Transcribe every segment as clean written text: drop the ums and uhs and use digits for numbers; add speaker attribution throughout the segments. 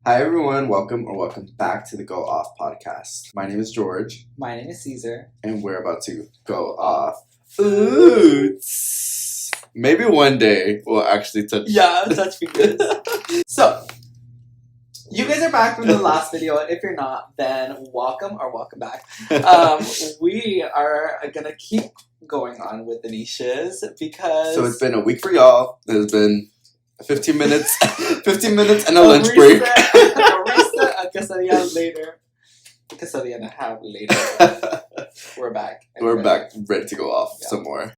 Speaker 1: Hi everyone, welcome back to the GoAwf podcast. My name is George.
Speaker 2: My name is Cesar.
Speaker 1: And we're about to go off. Oots. Maybe one day we'll actually touch
Speaker 2: fingers. So, you guys are back from the last video. If you're not, then welcome back. We are gonna keep going on with the niches because...
Speaker 1: So it's been a week for y'all. There's been 15 minutes and a lunch break.
Speaker 2: A quesadilla later. A quesadilla and a half later. We're back.
Speaker 1: We're back, ready to go off some more.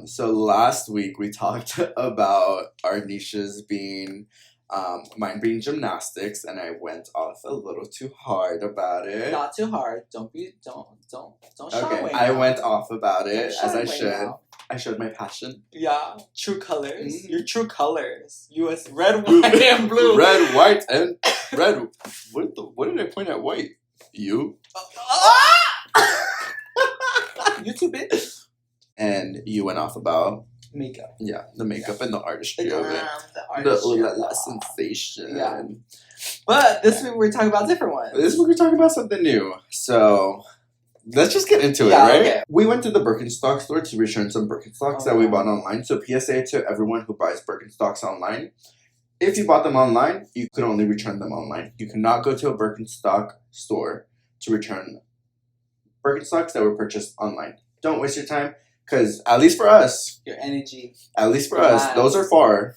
Speaker 1: So last week we talked about our niches being, mine being gymnastics, and I went off a little too hard about it.
Speaker 2: Not too hard. Don't shy
Speaker 1: Okay,
Speaker 2: away
Speaker 1: I
Speaker 2: now.
Speaker 1: went off about it as I should.
Speaker 2: Now.
Speaker 1: I showed my passion.
Speaker 2: Yeah, true colors. Your true colors. U.S. red, white, and blue.
Speaker 1: Red, white, and red. What did I point at white? You.
Speaker 2: You too, bitch.
Speaker 1: And you went off about
Speaker 2: makeup.
Speaker 1: Yeah, the makeup and the artistry
Speaker 2: The
Speaker 1: of it.
Speaker 2: The
Speaker 1: Ooh la la sensation.
Speaker 2: Yeah. But this week we're talking about different ones.
Speaker 1: This week we're talking about something new. So let's just get into it, right?
Speaker 2: Okay.
Speaker 1: We went to the Birkenstock store to return some Birkenstocks that we bought online. So PSA to everyone who buys Birkenstocks online. If you bought them online, you could only return them online. You cannot go to a Birkenstock store to return Birkenstocks that were purchased online. Don't waste your time, because at least for us,
Speaker 2: your energy.
Speaker 1: At least for us, those are far.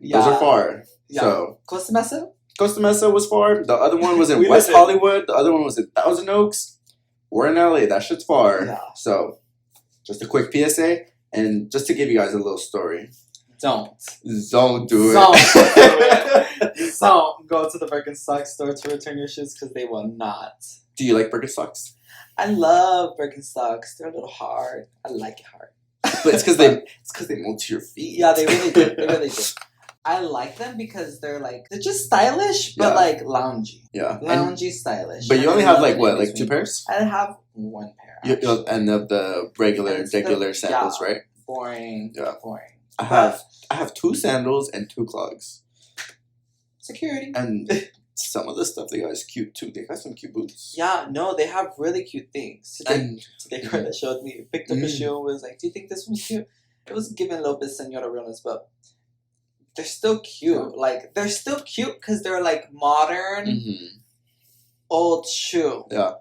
Speaker 2: Yeah.
Speaker 1: Those are far.
Speaker 2: Yeah.
Speaker 1: So
Speaker 2: Costa Mesa?
Speaker 1: Costa Mesa was far. The other one was in
Speaker 2: We
Speaker 1: West
Speaker 2: live in-
Speaker 1: Hollywood. The other one was in Thousand Oaks. We're in LA. That shit's far.
Speaker 2: Yeah.
Speaker 1: So just a quick PSA, and just to give you guys a little story.
Speaker 2: Don't
Speaker 1: do it.
Speaker 2: Don't go to the Birkenstock store to return your shoes because they will not.
Speaker 1: Do you like Birkenstocks?
Speaker 2: I love Birkenstocks. They're a little hard. I like it hard.
Speaker 1: But it's because they mold to your feet.
Speaker 2: Yeah, they really do. They really do. I like them because they're just stylish, but loungy.
Speaker 1: Yeah.
Speaker 2: Loungy, stylish.
Speaker 1: But you only have like two pairs?
Speaker 2: I have one pair.
Speaker 1: And the regular sandals, right?
Speaker 2: Boring.
Speaker 1: Yeah.
Speaker 2: Boring.
Speaker 1: I have 2 sandals and 2 clogs.
Speaker 2: Security.
Speaker 1: And some of the stuff they got is cute too. They got some cute boots.
Speaker 2: Yeah, no, they have really cute things. Today Carla showed me, picked up a shoe and was like, do you think this one's cute? It was giving a little bit senora realness, but they're still cute. They're still cute because they're modern, old shoe.
Speaker 1: Yeah.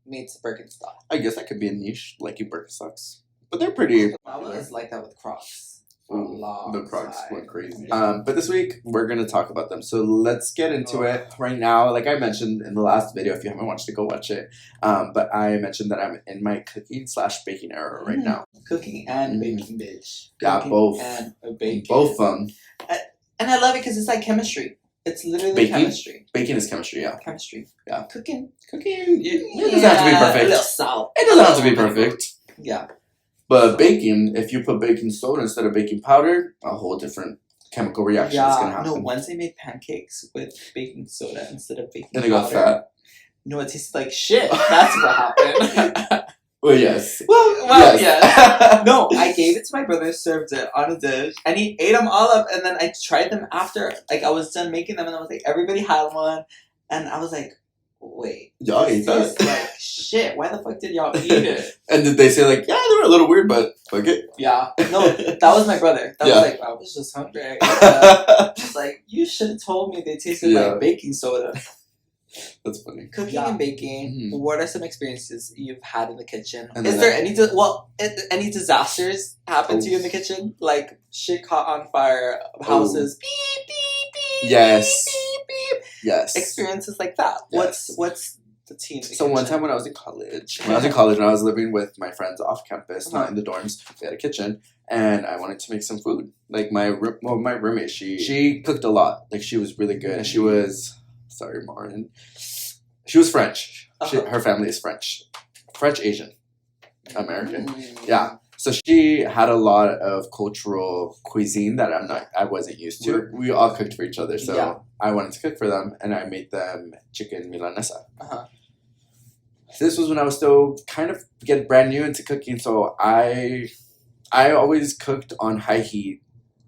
Speaker 2: Meets Birkenstock.
Speaker 1: I guess that could be a niche, like you Birkenstocks. But they're pretty.
Speaker 2: I was like that with Crocs.
Speaker 1: The Crocs went crazy. But this week we're gonna talk about them. So let's get into it right now. Like I mentioned in the last video, if you haven't watched it, go watch it. But I mentioned that I'm in my cooking/baking era right now.
Speaker 2: Cooking and baking, bitch.
Speaker 1: Yeah, both.
Speaker 2: And baking.
Speaker 1: Both of them.
Speaker 2: And I love it because it's like chemistry. It's literally
Speaker 1: baking?
Speaker 2: Chemistry.
Speaker 1: Baking is chemistry, yeah.
Speaker 2: Chemistry.
Speaker 1: Yeah.
Speaker 2: Cooking.
Speaker 1: It doesn't have to be perfect.
Speaker 2: A little salt.
Speaker 1: It doesn't have to be perfect.
Speaker 2: Yeah.
Speaker 1: But baking, if you put baking soda instead of baking powder, a whole different chemical reaction is going to happen.
Speaker 2: No, once I made pancakes with baking soda instead of baking
Speaker 1: and they
Speaker 2: powder.
Speaker 1: got fat?
Speaker 2: No, it tasted like shit. That's what happened.
Speaker 1: Well, yes.
Speaker 2: Well, yes. No, I gave it to my brother, served it on a dish, and he ate them all up, and then I tried them after, I was done making them, and I was like, everybody had one, and I was like, wait.
Speaker 1: Y'all ate that?
Speaker 2: Like shit. Why the fuck did y'all eat it?
Speaker 1: And did they say yeah, they were a little weird, but fuck it?
Speaker 2: Yeah. No, that was my brother. That was I was just hungry. It's like, you should have told me they tasted like baking soda.
Speaker 1: That's funny.
Speaker 2: Cooking and baking. What are some experiences you've had in the kitchen?
Speaker 1: And
Speaker 2: is there any disasters happen to you in the kitchen? Like shit caught on fire, houses beep beep beep.
Speaker 1: Yes.
Speaker 2: Beep beep.
Speaker 1: Yes.
Speaker 2: Experiences like that.
Speaker 1: Yes.
Speaker 2: What's the team?
Speaker 1: So one time when I was in college, and I was living with my friends off campus, not in the dorms. We had a kitchen, and I wanted to make some food. Like my roommate, she cooked a lot. Like she was really good. And she was Martin. She was French. Her family is French Asian, American. Yeah. So she had a lot of cultural cuisine that I wasn't used to. We all cooked for each other, so I wanted to cook for them, and I made them chicken milanesa. This was when I was still kind of getting brand new into cooking, so I always cooked on high heat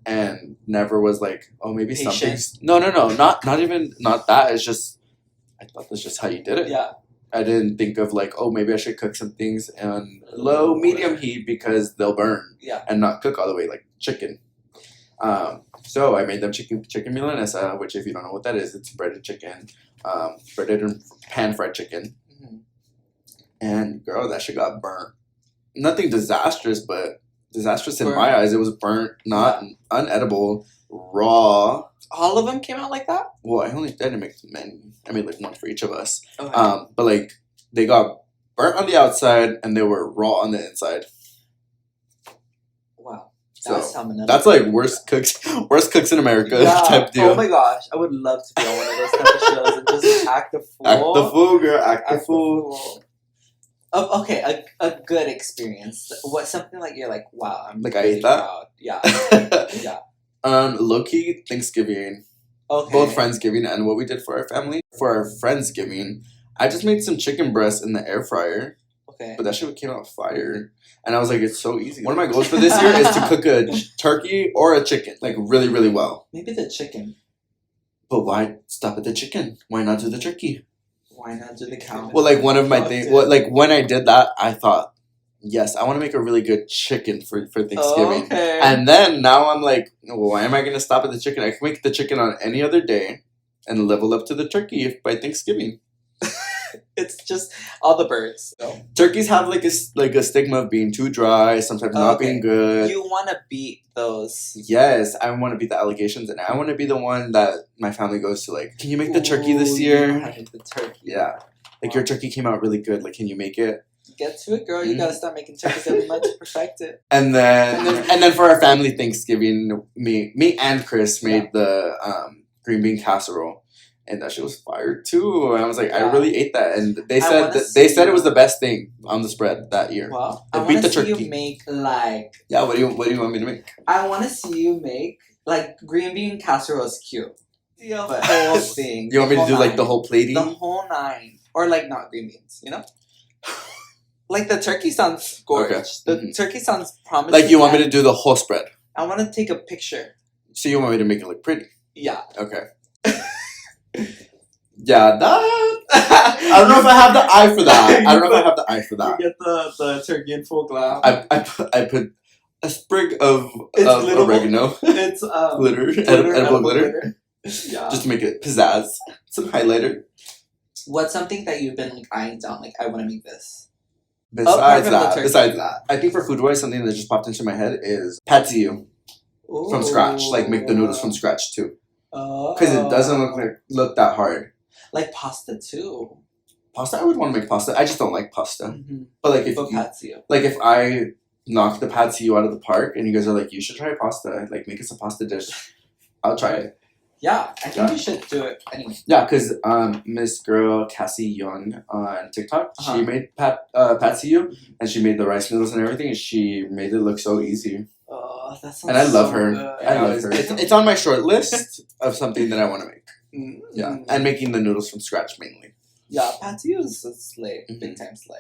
Speaker 1: and never was like, oh, maybe
Speaker 2: Patient.
Speaker 1: something's... No, not even, not that. It's just, I thought that's just how you did it.
Speaker 2: Yeah.
Speaker 1: I didn't think of like, oh, maybe I should cook some things on low, medium heat because they'll burn.
Speaker 2: Yeah.
Speaker 1: And not cook all the way like chicken. So I made them chicken milanesa, which if you don't know what that is, it's breaded chicken, breaded and pan-fried chicken.
Speaker 2: Mm-hmm.
Speaker 1: And girl, that shit got burnt. Nothing disastrous, but disastrous in my eyes. It was burnt, not unedible, raw.
Speaker 2: All of them came out like that?
Speaker 1: Well, I didn't make many. I made like one for each of us.
Speaker 2: Okay.
Speaker 1: But like they got burnt on the outside and they were raw on the inside.
Speaker 2: Wow.
Speaker 1: So that's like worst cooks in America type deal.
Speaker 2: Oh my gosh, I would love to be on one of those type of shows and just act the fool.
Speaker 1: Act the fool, girl. Act the fool.
Speaker 2: Oh, okay, a good experience. What something like you're like, wow, I'm
Speaker 1: like
Speaker 2: really
Speaker 1: I ate that.
Speaker 2: proud. Yeah, yeah.
Speaker 1: Low key Thanksgiving.
Speaker 2: Okay.
Speaker 1: Both Friendsgiving and what we did for our family. For our Friendsgiving, I just made some chicken breast in the air fryer.
Speaker 2: Okay.
Speaker 1: But that shit came out fire. And I was like, it's so easy. One of my goals for this year is to cook a turkey or a chicken. Like, really, really well.
Speaker 2: Maybe the chicken.
Speaker 1: But why stop at the chicken? Why not do the turkey?
Speaker 2: Why not do the cow?
Speaker 1: Well, like, one of my things... Well, like, when I did that, I thought, yes, I want to make a really good chicken for Thanksgiving.
Speaker 2: Okay.
Speaker 1: And then, now I'm like, well, why am I going to stop at the chicken? I can make the chicken on any other day and level up to the turkey by Thanksgiving.
Speaker 2: It's just all the birds. So.
Speaker 1: Turkeys have like a stigma of being too dry, sometimes not being good.
Speaker 2: You want to beat those.
Speaker 1: Yes, I want to beat the allegations, and I want to be the one that my family goes to. Like, can you make the turkey this year?
Speaker 2: The turkey.
Speaker 1: Yeah, like your turkey came out really good. Like, can you make it?
Speaker 2: Get to it, girl. You gotta start making turkeys every month to perfect it.
Speaker 1: And then for our family Thanksgiving, me and Chris made the green bean casserole. And that shit was fire too. And I was like, I really ate that. And they said it was the best thing on the spread that year.
Speaker 2: Well,
Speaker 1: I
Speaker 2: want to see you make like...
Speaker 1: Yeah, what do you want me to make?
Speaker 2: I want to see you make like green bean casserole is cute. The whole thing.
Speaker 1: You want me to do like the whole plating?
Speaker 2: The whole 9. Or like not green beans, you know? Like the turkey sounds gorgeous. Okay. The turkey sounds promising.
Speaker 1: Like you want me to do the whole spread?
Speaker 2: I want to take a picture.
Speaker 1: So you want me to make it look pretty?
Speaker 2: Yeah.
Speaker 1: Okay. Yeah, that... I don't know if I have the eye for that.
Speaker 2: You get the turkey in full glam.
Speaker 1: I put a sprig of oregano.
Speaker 2: It's
Speaker 1: edible glitter.
Speaker 2: Yeah.
Speaker 1: Just to make it pizzazz. Some highlighter.
Speaker 2: What's something that you've been like eyeing down? Like, I want to make this.
Speaker 1: Besides that, I think for food-wise, something that just popped into my head is Pt.2 from scratch. Like, make the noodles from scratch too. Because it doesn't look that hard.
Speaker 2: Like pasta too.
Speaker 1: Pasta, I would want to make pasta. I just don't like pasta. Mm-hmm. But like if I knock the Pt.2 out of the park and you guys are like, you should try pasta. Like, make us a pasta dish. I'll try it.
Speaker 2: Yeah, I think you should do it anyway.
Speaker 1: Yeah, because Miss Girl Cassie Young on TikTok, she made Pt.2 and she made the rice noodles and everything, and she made it look so easy.
Speaker 2: Oh, that sounds
Speaker 1: and I love her.
Speaker 2: Good.
Speaker 1: I love her. It's on my short list of something that I want to make.
Speaker 2: Mm-hmm.
Speaker 1: Yeah, and making the noodles from scratch mainly.
Speaker 2: Yeah, Pt.2 is a slay, big time slay.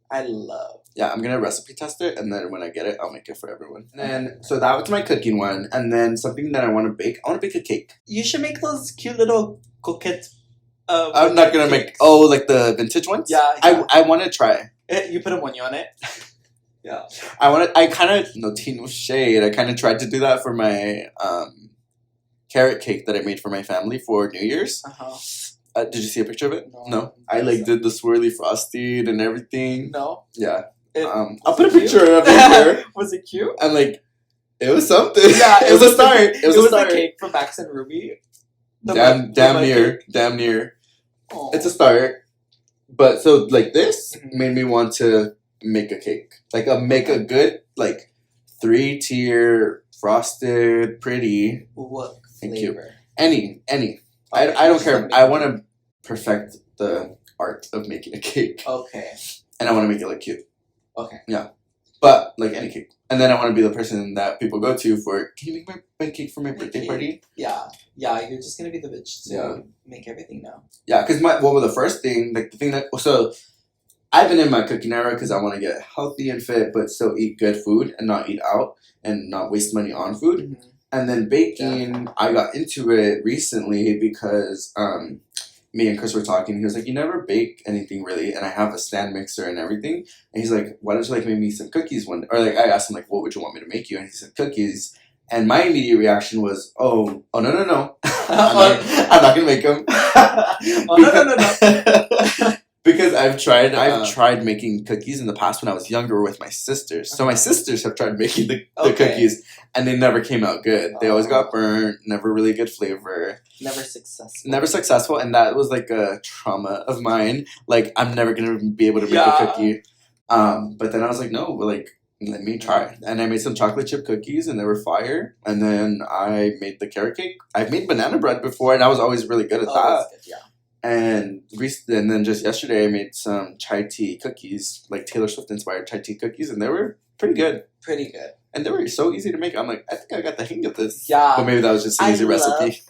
Speaker 2: I love.
Speaker 1: Yeah, I'm gonna recipe test it, and then when I get it, I'll make it for everyone. And then, so that was my cooking one, and then something that I want to bake. I want to bake a cake.
Speaker 2: You should make those cute little coquette.
Speaker 1: I'm not gonna make like the vintage ones.
Speaker 2: Yeah.
Speaker 1: I want to try.
Speaker 2: You put a money on it. Yeah.
Speaker 1: I kind of no shade. I kind of tried to do that for my carrot cake that I made for my family for New Year's. Did you see a picture of it? No. I did the swirly frosted and everything.
Speaker 2: No.
Speaker 1: Yeah. I'll put a picture of it here.
Speaker 2: Was it cute?
Speaker 1: And like, it was something.
Speaker 2: Yeah,
Speaker 1: it was a start. It was
Speaker 2: the cake from Max and Ruby.
Speaker 1: Damn near. Aww. It's a start. But so like this made me want to make a cake. Like make a good like 3-tier frosted, pretty.
Speaker 2: What
Speaker 1: flavor? Any. I don't care. I want to perfect the art of making a cake.
Speaker 2: Okay.
Speaker 1: And I want to make it look cute.
Speaker 2: Okay.
Speaker 1: Yeah. But like any cake. And then I want to be the person that people go to for, can you make my cake for my birthday party?
Speaker 2: Yeah. Yeah, you're just going to be the bitch to make everything now.
Speaker 1: Yeah, because the first thing, like the thing that, so I've been in my cooking era because I want to get healthy and fit, but still eat good food and not eat out and not waste money on food. Mm-hmm. And then baking, I got into it recently because me and Chris were talking. He was like, "You never bake anything really," and I have a stand mixer and everything. And he's like, "Why don't you like make me some cookies one?" Or like I asked him like, "What would you want me to make you?" And he said cookies. And my immediate reaction was, "Oh no, I'm not gonna make them."
Speaker 2: No.
Speaker 1: Because I've tried making cookies in the past when I was younger with my sisters. So my sisters have tried making the cookies, and they never came out good. They always got burnt, never really good flavor.
Speaker 2: Never successful.
Speaker 1: And that was like a trauma of mine. Like, I'm never gonna be able to make a cookie. But then I was like, no, like, let me try. And I made some chocolate chip cookies, and they were fire. And then I made the carrot cake. I've made banana bread before, and I was always really good at that.
Speaker 2: Good, yeah.
Speaker 1: And then just yesterday I made some chai tea cookies, like Taylor Swift inspired chai tea cookies, and they were pretty good. And they were so easy to make. I'm like, I think I got the hang of this.
Speaker 2: Yeah.
Speaker 1: But maybe that was just an easy recipe.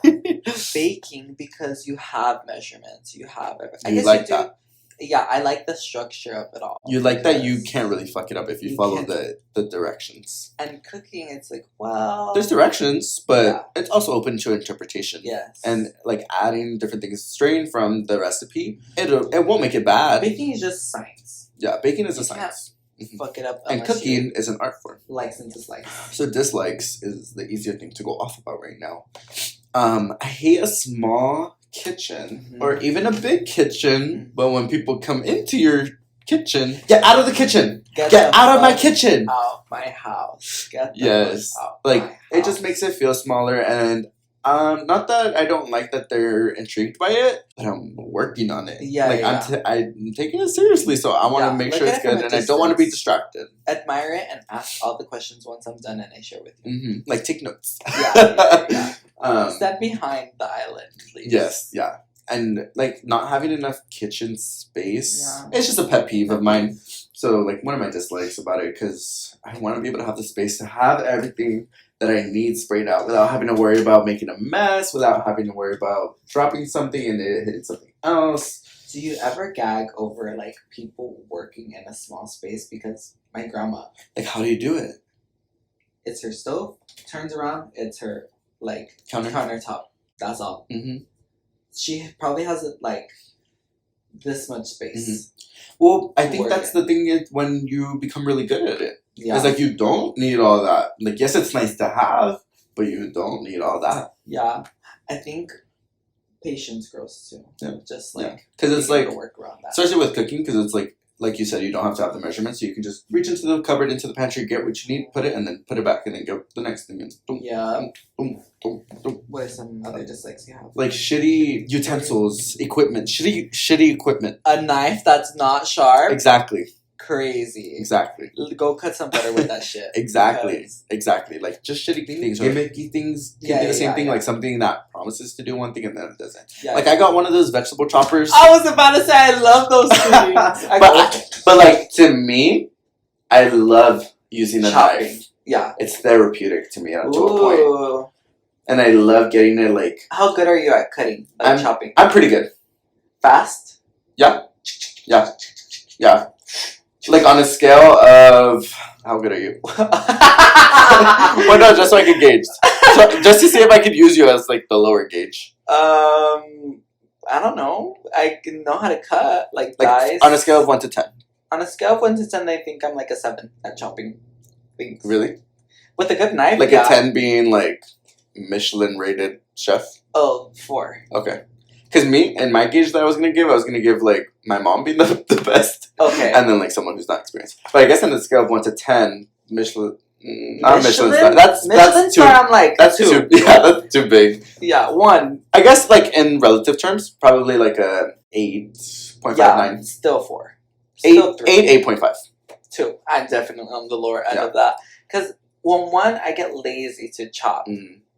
Speaker 2: Baking because you have measurements. You have everything.
Speaker 1: You like that.
Speaker 2: Yeah, I like the structure of it all.
Speaker 1: You like that you can't really fuck it up if you follow the directions.
Speaker 2: And cooking, it's like, well...
Speaker 1: There's directions, but it's also open to interpretation.
Speaker 2: Yes.
Speaker 1: And, like, adding different things straying from the recipe, it won't make it bad.
Speaker 2: Baking is just science.
Speaker 1: Yeah, baking is a science.
Speaker 2: Fuck it up.
Speaker 1: And cooking is an art form.
Speaker 2: Likes and dislikes.
Speaker 1: So dislikes is the easier thing to go off about right now. I hate a small kitchen or even a big kitchen, but when people come into your kitchen, get out of the kitchen. Get out of my kitchen.
Speaker 2: Out my house.
Speaker 1: It just makes it feel smaller, and not that I don't like that they're intrigued by it, but I'm working on it. I'm taking it seriously, so I want to make sure it's good, and I don't want to be distracted.
Speaker 2: Admire it and ask all the questions once I'm done, and I share with you.
Speaker 1: Like, take notes.
Speaker 2: Stand behind the island, please.
Speaker 1: Yes, yeah. And, like, not having enough kitchen space, it's just a pet peeve of mine. So, like, one of my dislikes about it, because I want to be able to have the space to have everything that I need sprayed out without having to worry about making a mess, without having to worry about dropping something and it hitting something else.
Speaker 2: Do you ever gag over, like, people working in a small space? Because my grandma...
Speaker 1: Like, how do you do it?
Speaker 2: It's her stove, turns around, it's her, like, countertop. That's all.
Speaker 1: Mm-hmm.
Speaker 2: She probably has, like, this much space.
Speaker 1: Well, I think that's the thing is when you become really good at it. Yeah. It's like you don't need all that. Like, yes, it's nice to have, but you don't need all that.
Speaker 2: Yeah. I think patience grows too.
Speaker 1: Yeah.
Speaker 2: Just like...
Speaker 1: Because it's like...
Speaker 2: work around that.
Speaker 1: Especially with cooking, because it's like you said, you don't have to have the measurements, so you can just reach into the cupboard, into the pantry, get what you need, put it, and then put it back, and then go the next thing. And
Speaker 2: What are some other dislikes you have?
Speaker 1: Like shitty utensils, equipment, shitty equipment.
Speaker 2: A knife that's not sharp.
Speaker 1: Exactly.
Speaker 2: Crazy.
Speaker 1: Exactly.
Speaker 2: Go cut some butter with that shit.
Speaker 1: Exactly. Like just shitty things, gimmicky things. Can be the same thing. Like something that promises to do one thing and then it doesn't. Like I got one of those vegetable choppers.
Speaker 2: I was about to say I love those things.
Speaker 1: but like to me, I love using a knife.
Speaker 2: Yeah.
Speaker 1: It's therapeutic to me to a point. And I love getting it like...
Speaker 2: How good are you at cutting? Like chopping?
Speaker 1: I'm pretty good.
Speaker 2: Fast?
Speaker 1: Yeah. Like on a scale of... How good are you? Well, no, just so I can gauge. So, just to see if I could use you as like the lower gauge.
Speaker 2: I don't know. I can know how to cut. Like dice.
Speaker 1: On a scale of 1 to 10.
Speaker 2: On a scale of 1 to 10, I think I'm like a 7 at chopping things.
Speaker 1: Really?
Speaker 2: With a good knife,
Speaker 1: like a 10 being like Michelin rated chef?
Speaker 2: Oh, 4.
Speaker 1: Okay. Because in my gauge that I was going to give like my mom being the best.
Speaker 2: Okay.
Speaker 1: And then like someone who's not experienced. But I guess on the scale of 1 to 10, Michelin star. That's too.
Speaker 2: I'm like
Speaker 1: that's
Speaker 2: 2.
Speaker 1: Yeah, that's too big.
Speaker 2: Yeah, 1.
Speaker 1: I guess like in relative terms, probably like a 8.59.
Speaker 2: Yeah, still 4.
Speaker 1: Still 8.5.
Speaker 2: 2. I'm definitely on the lower end of that. Because one, I get lazy to chop.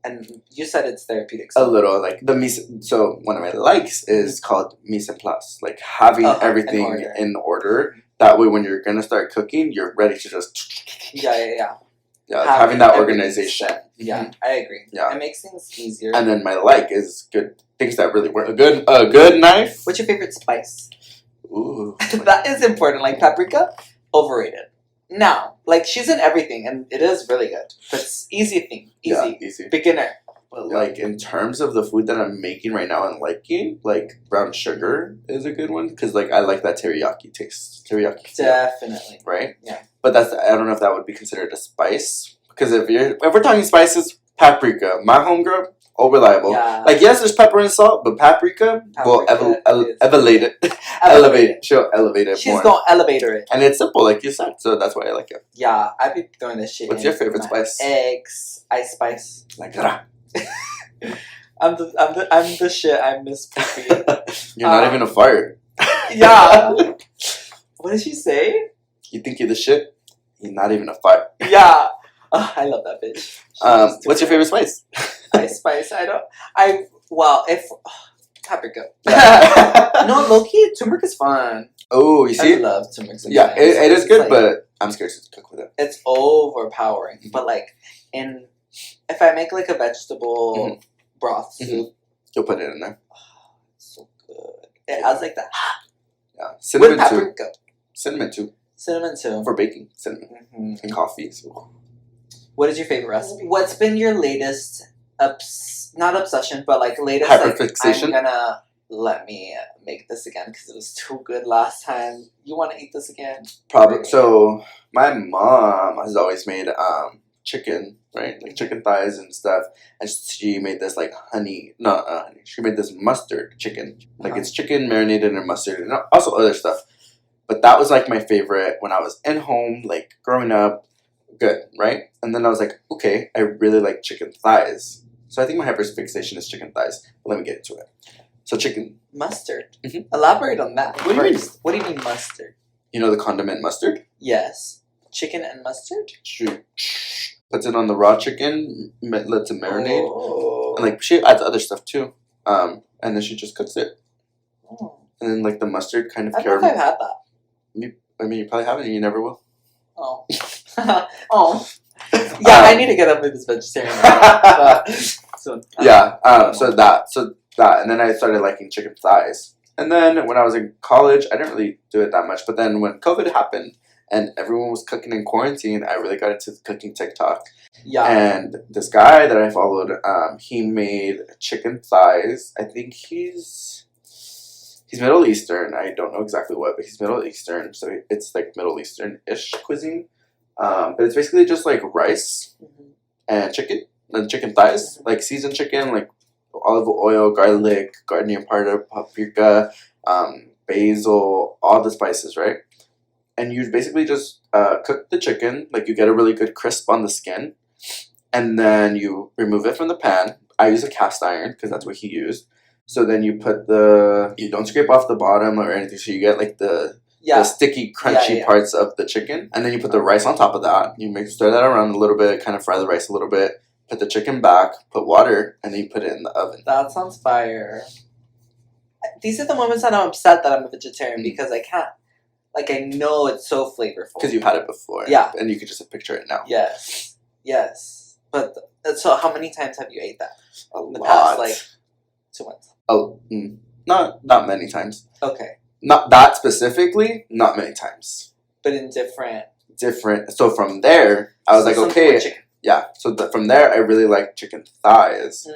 Speaker 2: And you said it's therapeutic.
Speaker 1: So. A little, like so one of my likes is called mise en place, like having everything in order. That way, when you're gonna start cooking, you're ready to just.
Speaker 2: Yeah.
Speaker 1: Having that organization.
Speaker 2: Yeah, I agree.
Speaker 1: Yeah,
Speaker 2: it makes things easier.
Speaker 1: And then my like is good things that really work. A good knife.
Speaker 2: What's your favorite spice?
Speaker 1: Ooh,
Speaker 2: that is important. Like paprika, overrated. Now, like, she's in everything, and it is really good. But it's easy thing.
Speaker 1: Easy.
Speaker 2: Beginner.
Speaker 1: But, like, in terms of the food that I'm making right now and liking, like, brown sugar is a good one. Because, like, I like that teriyaki taste. Teriyaki.
Speaker 2: Definitely.
Speaker 1: Right?
Speaker 2: Yeah.
Speaker 1: But I don't know if that would be considered a spice. Because if we're talking spices, paprika. My homegirl, all reliable.
Speaker 2: Yeah.
Speaker 1: Like, yes, there's pepper and salt, but paprika will elevate it. Elevate. She'll elevate it
Speaker 2: She's
Speaker 1: more.
Speaker 2: gonna elevator it.
Speaker 1: And it's simple, like you said, so that's why I like it.
Speaker 2: Yeah, I be throwing this shit
Speaker 1: What's your favorite spice?
Speaker 2: Eggs. Ice spice.
Speaker 1: Like,
Speaker 2: I'm the shit. I miss poopy.
Speaker 1: You're not even a fart.
Speaker 2: Yeah. What did she say?
Speaker 1: You think you're the shit? You're not even a fart.
Speaker 2: Yeah. Oh, I love that bitch.
Speaker 1: What's your favorite spice?
Speaker 2: Ice spice. Paprika. No, low-key, turmeric is fun.
Speaker 1: Oh, you see?
Speaker 2: I love turmeric.
Speaker 1: Yeah, it is good, like, but I'm scared to cook with it.
Speaker 2: It's overpowering. But, like, if I make, like, a vegetable broth soup,
Speaker 1: you'll put it in there.
Speaker 2: Oh, it's so good. It has, like, that.
Speaker 1: Yeah. Cinnamon
Speaker 2: with paprika.
Speaker 1: Too. Cinnamon too.
Speaker 2: Cinnamon too.
Speaker 1: For baking. Cinnamon. And coffee. So.
Speaker 2: What is your favorite recipe? What's been your latest, not obsession, but like latest,
Speaker 1: hyperfixation?
Speaker 2: Like, I'm gonna let me make this again because it was too good last time. You want to eat this again?
Speaker 1: Probably. So my mom has always made chicken, right? Like chicken thighs and stuff. And she made this like she made this mustard chicken. Like it's chicken marinated in mustard and also other stuff. But that was like my favorite when I was in home, like growing up. Good, right? And then I was like, okay, I really like chicken thighs. So I think my hyperfixation is chicken thighs. But let me get into it. So chicken.
Speaker 2: Mustard.
Speaker 1: Mm-hmm.
Speaker 2: Elaborate on that.
Speaker 1: What do you mean?
Speaker 2: What do you mean mustard?
Speaker 1: You know the condiment mustard?
Speaker 2: Yes. Chicken and mustard?
Speaker 1: She puts it on the raw chicken, lets it marinate.
Speaker 2: Oh.
Speaker 1: And like she adds other stuff too. And then she just cooks it.
Speaker 2: Oh.
Speaker 1: And then like the mustard kind of
Speaker 2: I don't know if I've had that.
Speaker 1: You probably haven't and you never will.
Speaker 2: Oh. Oh. Yeah, I need to get up with this vegetarian. So that, and then I started liking chicken thighs. And then when I was in college, I didn't really do it that much. But then when COVID happened and everyone was cooking in quarantine, I really got into cooking TikTok. Yeah.
Speaker 1: And this guy that I followed, he made chicken thighs. I think he's Middle Eastern. I don't know exactly what, but he's Middle Eastern. So it's like Middle Eastern-ish cuisine. But it's basically just like rice and chicken thighs, like seasoned chicken, like olive oil, garlic, garden powder, paprika, basil, all the spices, right? And you basically just cook the chicken, like you get a really good crisp on the skin, and then you remove it from the pan. I use a cast iron because that's what he used. So then you don't scrape off the bottom or anything, so you get like the sticky, crunchy parts of the chicken. And then you put the rice on top of that. You stir that around a little bit, kind of fry the rice a little bit, put the chicken back, put water, and then you put it in the oven.
Speaker 2: That sounds fire. These are the moments that I'm upset that I'm a vegetarian because I can't. Like, I know it's so flavorful.
Speaker 1: Because you've had it before.
Speaker 2: Yeah.
Speaker 1: And you can just picture it now.
Speaker 2: Yes. But, so how many times have you ate that?
Speaker 1: In
Speaker 2: the past, like, 2 months?
Speaker 1: Oh, not many times.
Speaker 2: Okay.
Speaker 1: Not that specifically, not many times.
Speaker 2: But in different.
Speaker 1: So from there, I was like, okay. Yeah. So from there, I really like chicken thighs.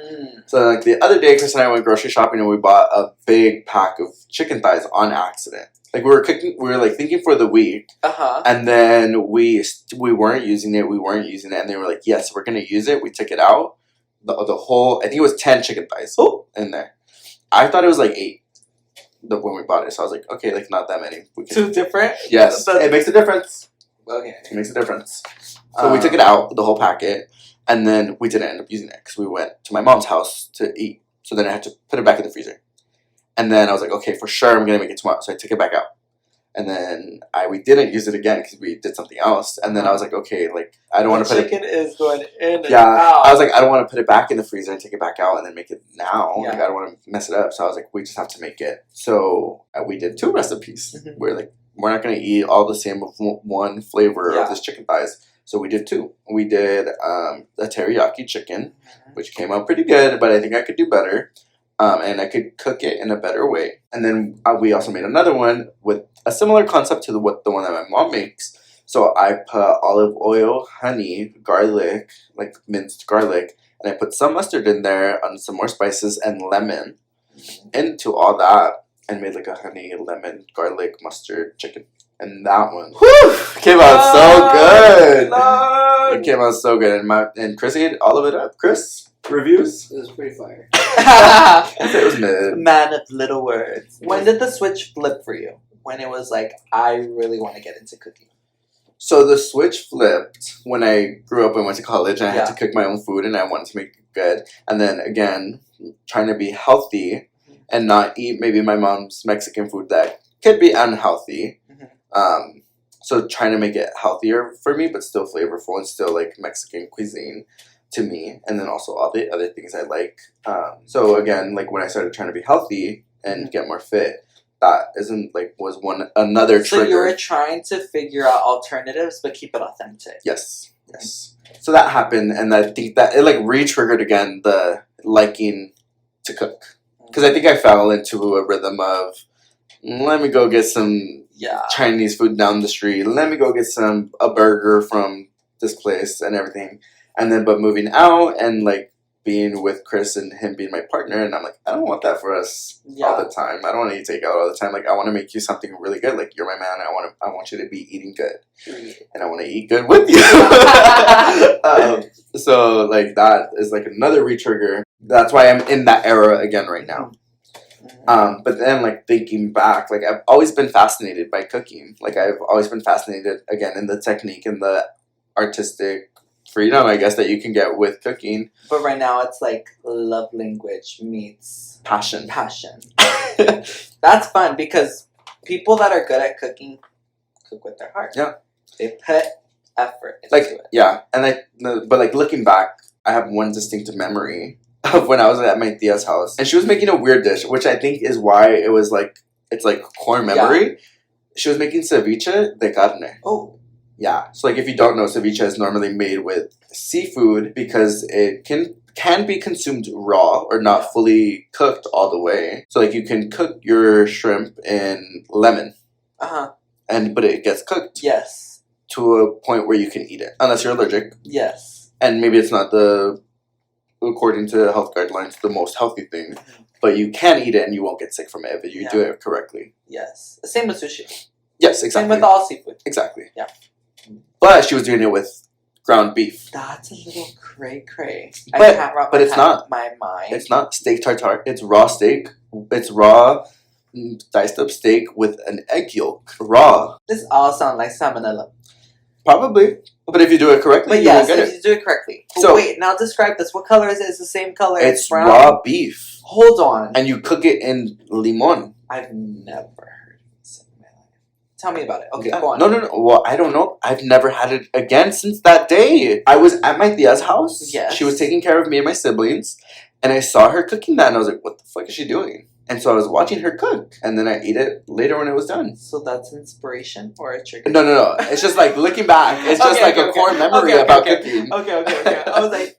Speaker 1: So like the other day, Chris and I went grocery shopping and we bought a big pack of chicken thighs on accident. Like we were like thinking for the week. And then we weren't using it. And they were like, yes, we're going to use it. We took it out. The whole, I think it was 10 chicken thighs in there. I thought it was like 8. When we bought it, so I was like, okay, like not that many.
Speaker 2: Two different?
Speaker 1: Yes, it makes a difference.
Speaker 2: Okay,
Speaker 1: it makes a difference. So we took it out, the whole packet, and then we didn't end up using it because we went to my mom's house to eat. So then I had to put it back in the freezer, and then I was like, okay, for sure, I'm gonna make it tomorrow. So I took it back out, and then we didn't use it again because we did something else. And then I was like, okay, like I don't want to put it.
Speaker 2: Chicken is going in and out.
Speaker 1: I was like, I don't want to put it back in the freezer and take it back out and then make it now. Yeah. Like I don't want to mess it up. So I was like, we just have to make it. So we did 2 recipes. We're like, we're not going to eat all the same of one flavor of this chicken thighs. So we did 2. We did the teriyaki chicken, which came out pretty good, but I think I could do better. And I could cook it in a better way. And then we also made another one with a similar concept to the one that my mom makes. So I put olive oil, honey, garlic, like minced garlic, and I put some mustard in there and some more spices and lemon into all that and made like a honey, lemon, garlic, mustard chicken. And that one came out so good. Lord. It came out so good. And Chris ate all of it up. Chris, reviews?
Speaker 3: It was pretty fire.
Speaker 1: It was mid.
Speaker 2: Man of little words. When did the switch flip for you? When it was like, I really want to get into cooking.
Speaker 1: So the switch flipped when I grew up and went to college and I had to cook my own food and I wanted to make it good. And then again, trying to be healthy and not eat maybe my mom's Mexican food that could be unhealthy. So trying to make it healthier for me, but still flavorful and still like Mexican cuisine to me. And then also all the other things I like. So again, like when I started trying to be healthy and get more fit, that was another trigger.
Speaker 2: So you were trying to figure out alternatives, but keep it authentic.
Speaker 1: Yes. So that happened, and I think that it like re-triggered again the liking to cook, because I think I fell into a rhythm of let me go get some Chinese food down the street. Let me go get a burger from this place and everything, and then but moving out and like being with Chris and him being my partner, and I'm like, I don't want that for us all the time. I don't want to eat takeout all the time. Like, I want to make you something really good. Like, you're my man. I want you to be eating good, and I want to eat good with you. So like that is like another re-trigger. That's why I'm in that era again right now. But then like thinking back, like I've always been fascinated by cooking. Like I've always been fascinated again in the technique and the artistic freedom, I guess, that you can get with cooking.
Speaker 2: But right now it's like love language meets
Speaker 1: passion.
Speaker 2: That's fun because people that are good at cooking cook with their heart.
Speaker 1: Yeah.
Speaker 2: They put effort into it.
Speaker 1: Yeah. And but like looking back, I have one distinctive memory of when I was at my tia's house and she was making a weird dish, which I think is why it was like, it's like core memory. Yeah. She was making ceviche de carne.
Speaker 2: Oh.
Speaker 1: Yeah. So like if you don't know, ceviche is normally made with seafood because it can be consumed raw or not fully cooked all the way. So like you can cook your shrimp in lemon. But it gets cooked.
Speaker 2: Yes.
Speaker 1: To a point where you can eat it. Unless you're allergic.
Speaker 2: Yes.
Speaker 1: And maybe it's not according to health guidelines, the most healthy thing. But you can eat it and you won't get sick from it if you do it correctly.
Speaker 2: Yes. Same with sushi.
Speaker 1: Yes, exactly.
Speaker 2: Same with all seafood.
Speaker 1: Exactly.
Speaker 2: Yeah.
Speaker 1: But she was doing it with ground beef.
Speaker 2: That's a little cray-cray.
Speaker 1: But it's not.
Speaker 2: My mind.
Speaker 1: It's not steak tartare. It's raw steak. It's raw diced up steak with an egg yolk. Raw.
Speaker 2: This all sounds like salmonella.
Speaker 1: Probably. But if you do it correctly, you will get it.
Speaker 2: If you do it correctly. So wait, now describe this. What color is it? It's the same color.
Speaker 1: It's brown? Raw beef.
Speaker 2: Hold on.
Speaker 1: And you cook it in limon.
Speaker 2: I've never heard of this in my life. Tell me about it. Okay, go on.
Speaker 1: No. Well, I don't know. I've never had it again since that day. I was at my tia's house.
Speaker 2: Yes.
Speaker 1: She was taking care of me and my siblings. And I saw her cooking that. And I was like, what the fuck is she doing? And so I was watching her cook. And then I ate it later when it was done.
Speaker 2: So that's inspiration or a trigger?
Speaker 1: No. It's just like looking back. It's just a core memory about cooking.
Speaker 2: Okay. I was like,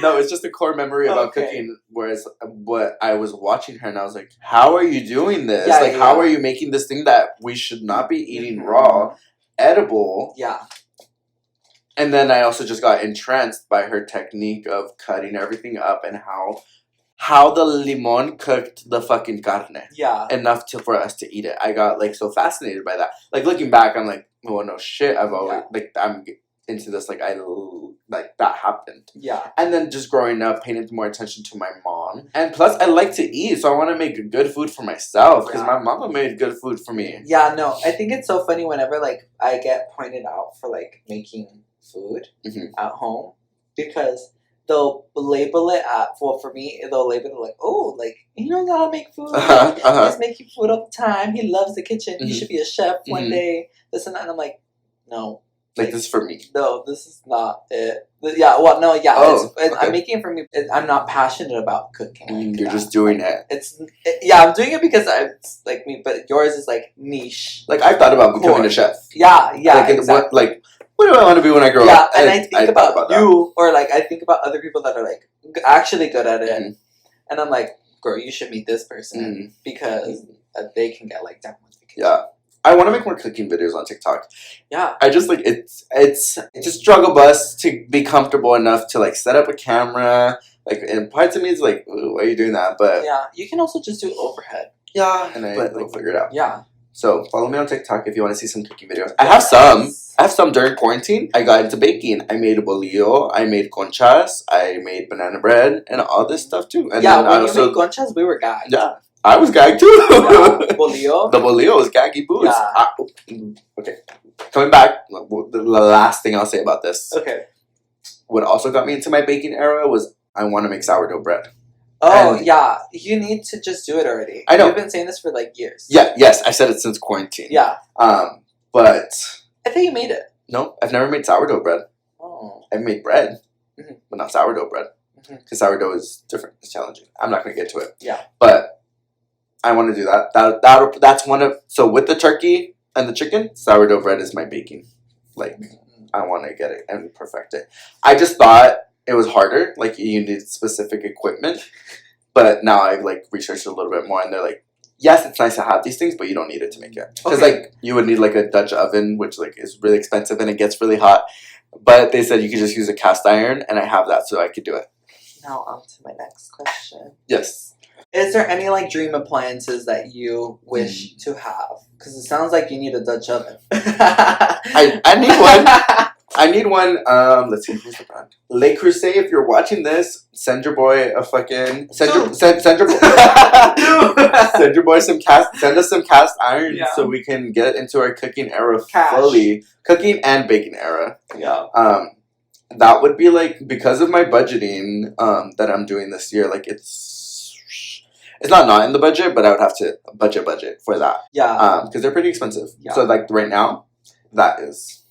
Speaker 1: No, it's just a core memory about cooking. Whereas what I was watching her and I was like, how are you doing this? How are you making this thing that we should not be eating raw, edible?
Speaker 2: Yeah.
Speaker 1: And then I also just got entranced by her technique of cutting everything up and how the limon cooked the fucking carne.
Speaker 2: Yeah.
Speaker 1: Enough for us to eat it. I got like so fascinated by that. Like looking back, I'm like, oh no shit. I've always I'm into this. Like that happened.
Speaker 2: Yeah.
Speaker 1: And then just growing up, paying more attention to my mom. And plus, I like to eat, so I want to make good food for myself because my mama made good food for me.
Speaker 2: Yeah. No, I think it's so funny whenever like I get pointed out for like making food at home because they'll label it for me, they'll label it like, oh, like, he knows how to make food. He's making food all the time. He loves the kitchen. He should be a chef one day. This and that. And I'm like, no.
Speaker 1: Like, this is for me.
Speaker 2: No, this is not it. Yeah, well, no, yeah. Okay. I'm making it for me. I'm not passionate about cooking.
Speaker 1: You're just doing it.
Speaker 2: I'm doing it because it's like me, but yours is like niche.
Speaker 1: Like, I thought about becoming a chef.
Speaker 2: Yeah, exactly.
Speaker 1: What do I want to be when I grow up?
Speaker 2: Yeah, and I think about you, or like I think about other people that are like actually good at it, and I'm like, girl, you should meet this person because they can get like down with the kitchen.
Speaker 1: Yeah, I want to make more cooking videos on TikTok.
Speaker 2: Yeah.
Speaker 1: I just like it's a struggle bus to be comfortable enough to like set up a camera. Like, and parts of me is like, ooh, why are you doing that? But
Speaker 2: yeah, you can also just do overhead.
Speaker 1: Yeah, and we'll figure it out.
Speaker 2: Yeah.
Speaker 1: So follow me on TikTok if you want to see some cooking videos. I have some during quarantine. I got into baking. I made a bolillo. I made conchas. I made banana bread and all this stuff too. And
Speaker 2: yeah,
Speaker 1: then
Speaker 2: when you made conchas, we were gagged.
Speaker 1: Yeah, I was gagged too.
Speaker 2: Yeah. Bolillo.
Speaker 1: The bolillo was gaggy booze.
Speaker 2: Yeah.
Speaker 1: Okay, coming back. The last thing I'll say about this.
Speaker 2: Okay.
Speaker 1: What also got me into my baking era was I want to make sourdough bread.
Speaker 2: Oh, yeah. You need to just do it already.
Speaker 1: I know.
Speaker 2: You've been saying this for like years.
Speaker 1: Yeah, yes. I said it since quarantine.
Speaker 2: Yeah.
Speaker 1: But
Speaker 2: I think you made it.
Speaker 1: No, I've never made sourdough bread.
Speaker 2: Oh.
Speaker 1: I've made bread, but not sourdough bread. Because sourdough is different. It's challenging. I'm not going to get to it.
Speaker 2: Yeah.
Speaker 1: But I want to do that. That's one of... So with the turkey and the chicken, sourdough bread is my baking. Like, I want to get it and perfect it. I just thought it was harder. Like, you need specific equipment. But now I've, like, researched a little bit more. And they're like, yes, it's nice to have these things, but you don't need it to make it. Because, like, you would need, like, a Dutch oven, which, like, is really expensive and it gets really hot. But they said you could just use a cast iron, and I have that, so I could do it.
Speaker 2: Now on to my next question.
Speaker 1: Yes.
Speaker 2: Is there any, like, dream appliances that you wish to have? Because it sounds like you need a Dutch oven.
Speaker 1: I need one. I need one. Let's see, who's the brand? Le Creuset, if you're watching this, send your boy a fucking... Send your boy... send your boy some cast... Send us some cast iron so we can get into our cooking era fully. Cooking and baking era.
Speaker 2: Yeah.
Speaker 1: That would be, like, because of my budgeting that I'm doing this year, like, it's not in the budget, but I would have to budget for that.
Speaker 2: Yeah.
Speaker 1: Because they're pretty expensive.
Speaker 2: Yeah.
Speaker 1: So, like, right now, that is...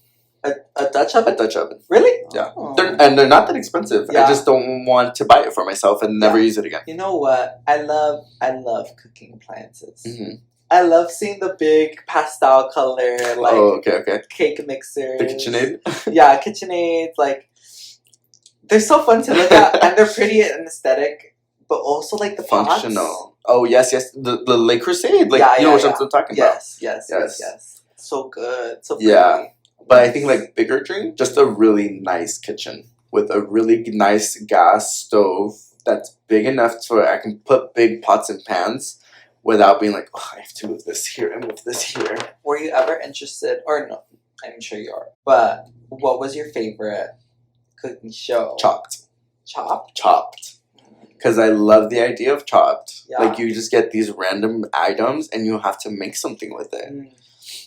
Speaker 2: A Dutch oven?
Speaker 1: A Dutch oven.
Speaker 2: Really?
Speaker 1: Yeah. They're not that expensive. Yeah. I just don't want to buy it for myself and never use it again.
Speaker 2: You know what? I love cooking appliances. I love seeing the big pastel color, like, cake mixers.
Speaker 1: The KitchenAid?
Speaker 2: Yeah, KitchenAids. Like, they're so fun to look at, and they're pretty and aesthetic, but also, like, the
Speaker 1: functional.
Speaker 2: pots.
Speaker 1: Oh, yes. The Le Creuset. Like, you know what I'm talking about.
Speaker 2: Yes. So good. So pretty.
Speaker 1: Yeah. But I think, like, bigger dream, just a really nice kitchen with a really nice gas stove that's big enough so I can put big pots and pans without being like, oh, I have to move this here and move this here.
Speaker 2: Were you ever interested, or no, I'm sure you are, but what was your favorite cooking show?
Speaker 1: Chopped.
Speaker 2: Chopped?
Speaker 1: Because I love the idea of Chopped.
Speaker 2: Yeah.
Speaker 1: Like, you just get these random items and you have to make something with it.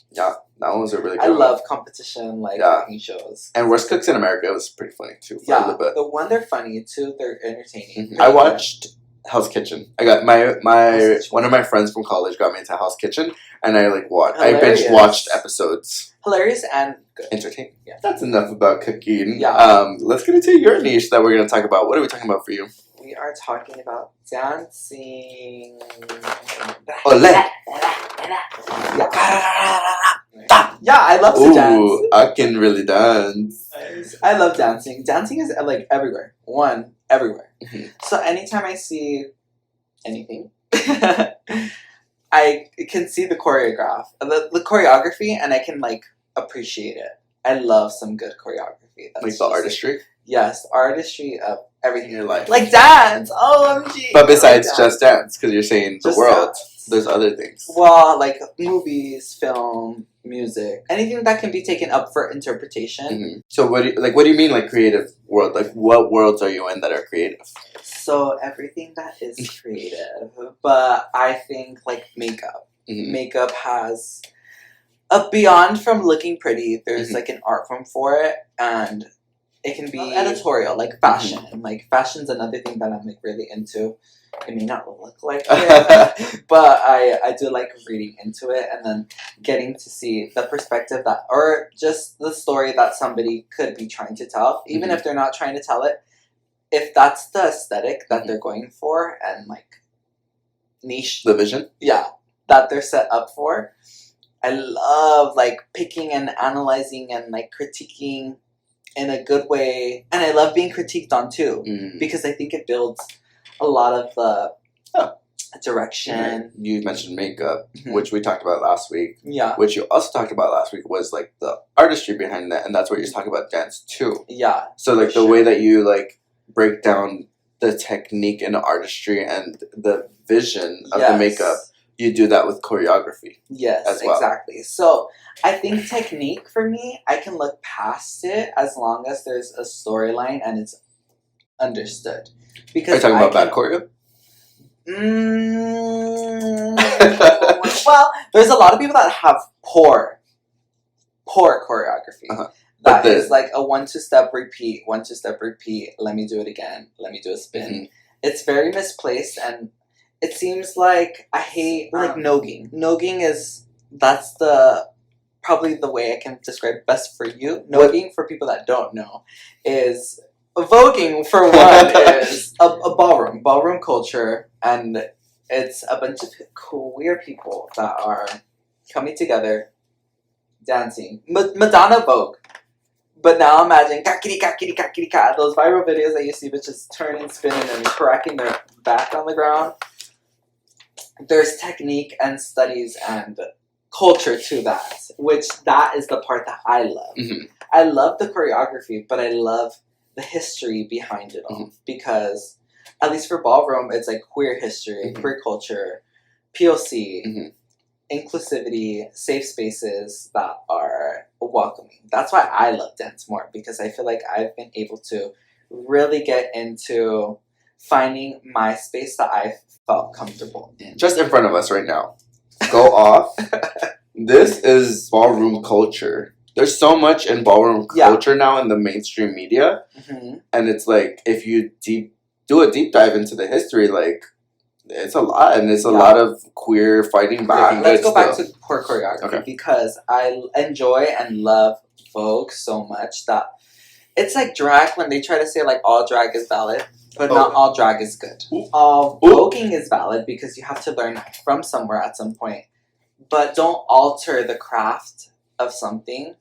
Speaker 1: Yeah, that one was a really good one. I
Speaker 2: love competition, like, cooking shows.
Speaker 1: And Worst Cooks in America was pretty funny, too. For a little bit.
Speaker 2: The one, they're funny, too. They're entertaining.
Speaker 1: I watched Hell's Kitchen. I got one of my friends from college got me into Hell's Kitchen, and I, like, watched. I binge watched episodes.
Speaker 2: Hilarious and good.
Speaker 1: Entertaining.
Speaker 2: Yeah.
Speaker 1: That's enough about cooking.
Speaker 2: Yeah.
Speaker 1: Let's get into your niche that we're going to talk about. What are we talking about for you?
Speaker 2: We are talking about dancing.
Speaker 1: Ole!
Speaker 2: Yeah, I love to dance.
Speaker 1: I can really dance.
Speaker 2: I love dancing. Dancing is, like, everywhere. Everywhere. So anytime I see anything, I can see the choreography, and I can, like, appreciate it. I love some good choreography. That's
Speaker 1: like the artistry?
Speaker 2: Yes, the artistry of everything
Speaker 1: in your life.
Speaker 2: Like dance! OMG!
Speaker 1: But besides just dance, because you're saying the world, there's other things.
Speaker 2: Well, like movies, film, music, anything that can be taken up for interpretation.
Speaker 1: So what do you mean, like, creative world? Like, what worlds are you in that are creative?
Speaker 2: So everything that is creative, but I think, like, makeup. Makeup has beyond from looking pretty, there's like an art form for it, and it can be editorial, like fashion. Like, fashion's another thing that I'm, like, really into. It may not look like it, but I do like reading into it and then getting to see the perspective that, or just the story that somebody could be trying to tell, even if they're not trying to tell it. If that's the aesthetic that they're going for, and, like, niche,
Speaker 1: the vision,
Speaker 2: that they're set up for, I love, like, picking and analyzing and, like, critiquing in a good way, and I love being critiqued on too, because I think it builds a lot of the direction.
Speaker 1: You mentioned makeup, which we talked about last week.
Speaker 2: Yeah.
Speaker 1: Which you also talked about last week was like the artistry behind that, and that's what you're talking about dance too.
Speaker 2: Yeah.
Speaker 1: So like the way that you like break down the technique and artistry and the vision of the makeup, you do that with choreography.
Speaker 2: Yes,
Speaker 1: as well.
Speaker 2: Exactly. So I think technique for me, I can look past it as long as there's a storyline and it's understood. Because
Speaker 1: are you talking about bad choreo?
Speaker 2: Well, there's a lot of people that have poor choreography. That is like a 1-2 step repeat, 1-2 step repeat. Let me do it again. Let me do a spin. It's very misplaced, and it seems like I hate like nogging. Nogging that's probably the way I can describe it best for you. Nogging, for people that don't know, is voguing. For one, is a ballroom culture, and it's a bunch of queer people that are coming together, dancing. Madonna Vogue. But now imagine kakiri kakiri kakiri ka, those viral videos that you see bitches turning, spinning, and cracking their back on the ground. There's technique and studies and culture to that, which that is the part that I love. I love the choreography, but I love the history behind it all. Because, at least for ballroom, it's like queer history, queer culture, POC, inclusivity, safe spaces that are welcoming. That's why I love dance more, because I feel like I've been able to really get into finding my space that I felt comfortable in.
Speaker 1: Just in front of us right now. GoAwf. This is ballroom culture. There's so much in ballroom culture now in the mainstream media. And it's like, if you do a deep dive into the history, like, it's a lot, and it's a lot of queer fighting back.
Speaker 2: Let's go back to queer choreography, because I enjoy and love Vogue so much that it's like drag when they try to say like all drag is valid, but not all drag is good. All voguing is valid because you have to learn from somewhere at some point, but don't alter the craft of something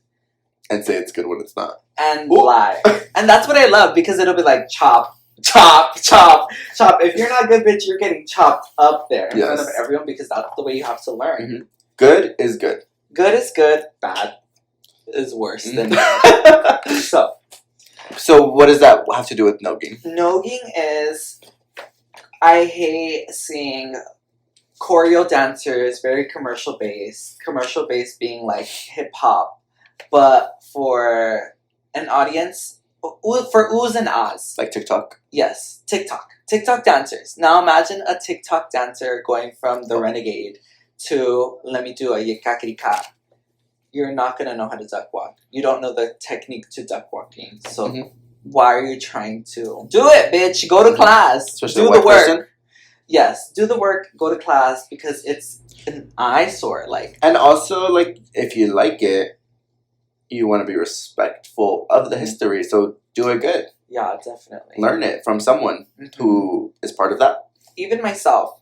Speaker 1: and say it's good when it's not,
Speaker 2: and lie. And that's what I love, because it'll be like chop. If you're not good, bitch, you're getting chopped up there in front of everyone, because that's the way you have to learn.
Speaker 1: Good is good.
Speaker 2: Good is good. Bad is worse than bad.
Speaker 1: So what does that have to do with nogging?
Speaker 2: Nogging is, I hate seeing choreo dancers, very commercial based. Commercial based being like hip hop, but for an audience. For oohs and ahs.
Speaker 1: Like TikTok?
Speaker 2: Yes, TikTok. TikTok dancers. Now imagine a TikTok dancer going from the Renegade to let me do a yekakiri ka. You're not going to know how to duck walk. You don't know the technique to duck walking. So why are you trying to do it, bitch? Go to class.
Speaker 1: Especially
Speaker 2: do the work. Person? Yes, do the work. Go to class, because it's an eyesore. Like,
Speaker 1: and also, like, if you like it, you want to be respectful of the history, so do it good.
Speaker 2: Yeah, definitely.
Speaker 1: Learn it from someone who is part of that.
Speaker 2: Even myself.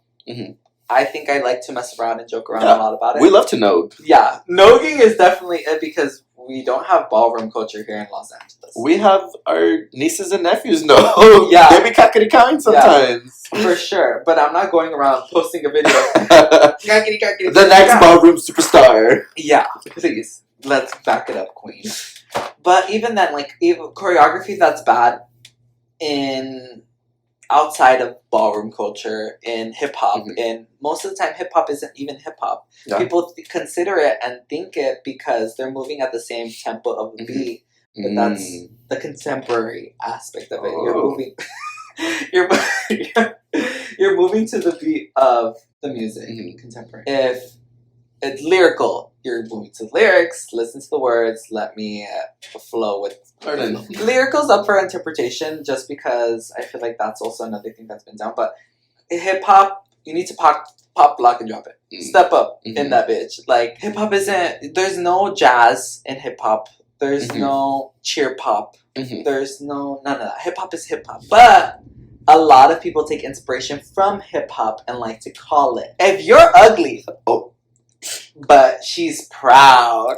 Speaker 2: I think I like to mess around and joke around a lot about it.
Speaker 1: We love to know.
Speaker 2: Yeah, nogging is definitely it, because we don't have ballroom culture here in Los Angeles.
Speaker 1: We have our nieces and nephews know.
Speaker 2: Yeah.
Speaker 1: They be kakiri-kaing sometimes.
Speaker 2: Yeah, for sure. But I'm not going around posting a video.
Speaker 1: The next ballroom superstar.
Speaker 2: Yeah, please. Let's back it up, queen. But even then, like, even choreography that's bad in outside of ballroom culture, in hip hop, and most of the time hip hop isn't even hip hop. Yeah. People consider it and think it because they're moving at the same tempo of the beat, but that's the contemporary aspect of it. You're moving to the beat of the music, contemporary. If it's lyrical, you're moving to lyrics, listen to the words, let me flow with lyrical's up for interpretation, just because I feel like that's also another thing that's been down. But hip hop, you need to pop, block, and drop it. Step up in that bitch. Like, hip hop there's no jazz in hip hop. There's no cheer pop. There's none of that. Hip hop is hip hop. But a lot of people take inspiration from hip hop and like to call it. If you're ugly, but she's proud.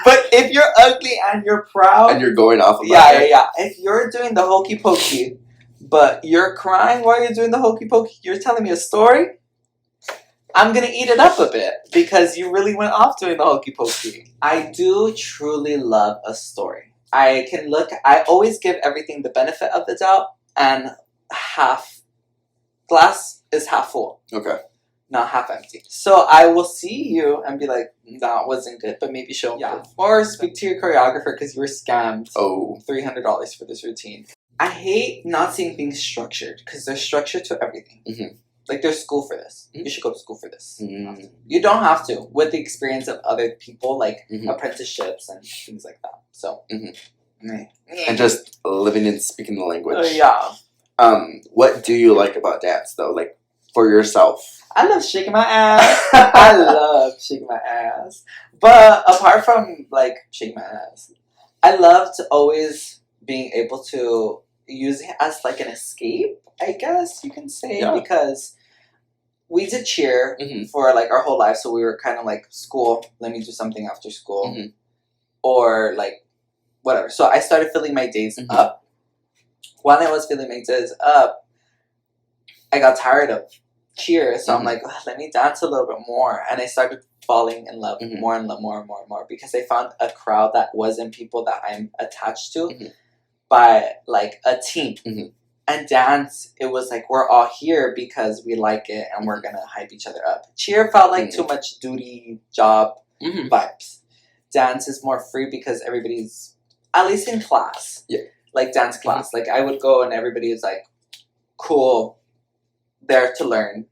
Speaker 2: But if you're ugly and you're proud,
Speaker 1: and you're going off of
Speaker 2: if you're doing the hokey pokey, but you're crying while you're doing the hokey pokey, you're telling me a story, I'm gonna eat it up a bit because you really went off doing the hokey pokey. I do truly love a story. I always give everything the benefit of the doubt, and glass is half full.
Speaker 1: Okay.
Speaker 2: Not half empty. So I will see you and be like, that wasn't good, but maybe show me. Or speak to your choreographer because you were scammed.
Speaker 1: Oh.
Speaker 2: $300 for this routine. I hate not seeing things structured because there's structure to everything.
Speaker 1: Mm-hmm.
Speaker 2: Like, there's school for this.
Speaker 1: Mm-hmm.
Speaker 2: You should go to school for this.
Speaker 1: Mm-hmm.
Speaker 2: You don't have to. With the experience of other people, like
Speaker 1: mm-hmm.
Speaker 2: apprenticeships and things like that. So.
Speaker 1: Mm-hmm. And just living and speaking the language.
Speaker 2: Yeah.
Speaker 1: What do you like about dance, though? Like, for yourself?
Speaker 2: I love shaking my ass. I love shaking my ass. But apart from, like, shaking my ass, I loved always being able to use it as, like, an escape, I guess you can say. Yeah. Because we did cheer for, like, our whole life. So we were kind of like, school, let me do something after school. Mm-hmm. Or, like, whatever. So I started filling my days up. While I was filling my days up, I got tired of cheer. So I'm like, let me dance a little bit more. And I started falling in love more and more and more and more because I found a crowd that wasn't people that I'm attached to by, like, a team. And dance, it was like, we're all here because we like it and we're going to hype each other up. Cheer felt like too much duty, job vibes. Dance is more free because everybody's, at least in class, like dance class. Like, I would go and everybody is like, cool, there to learn.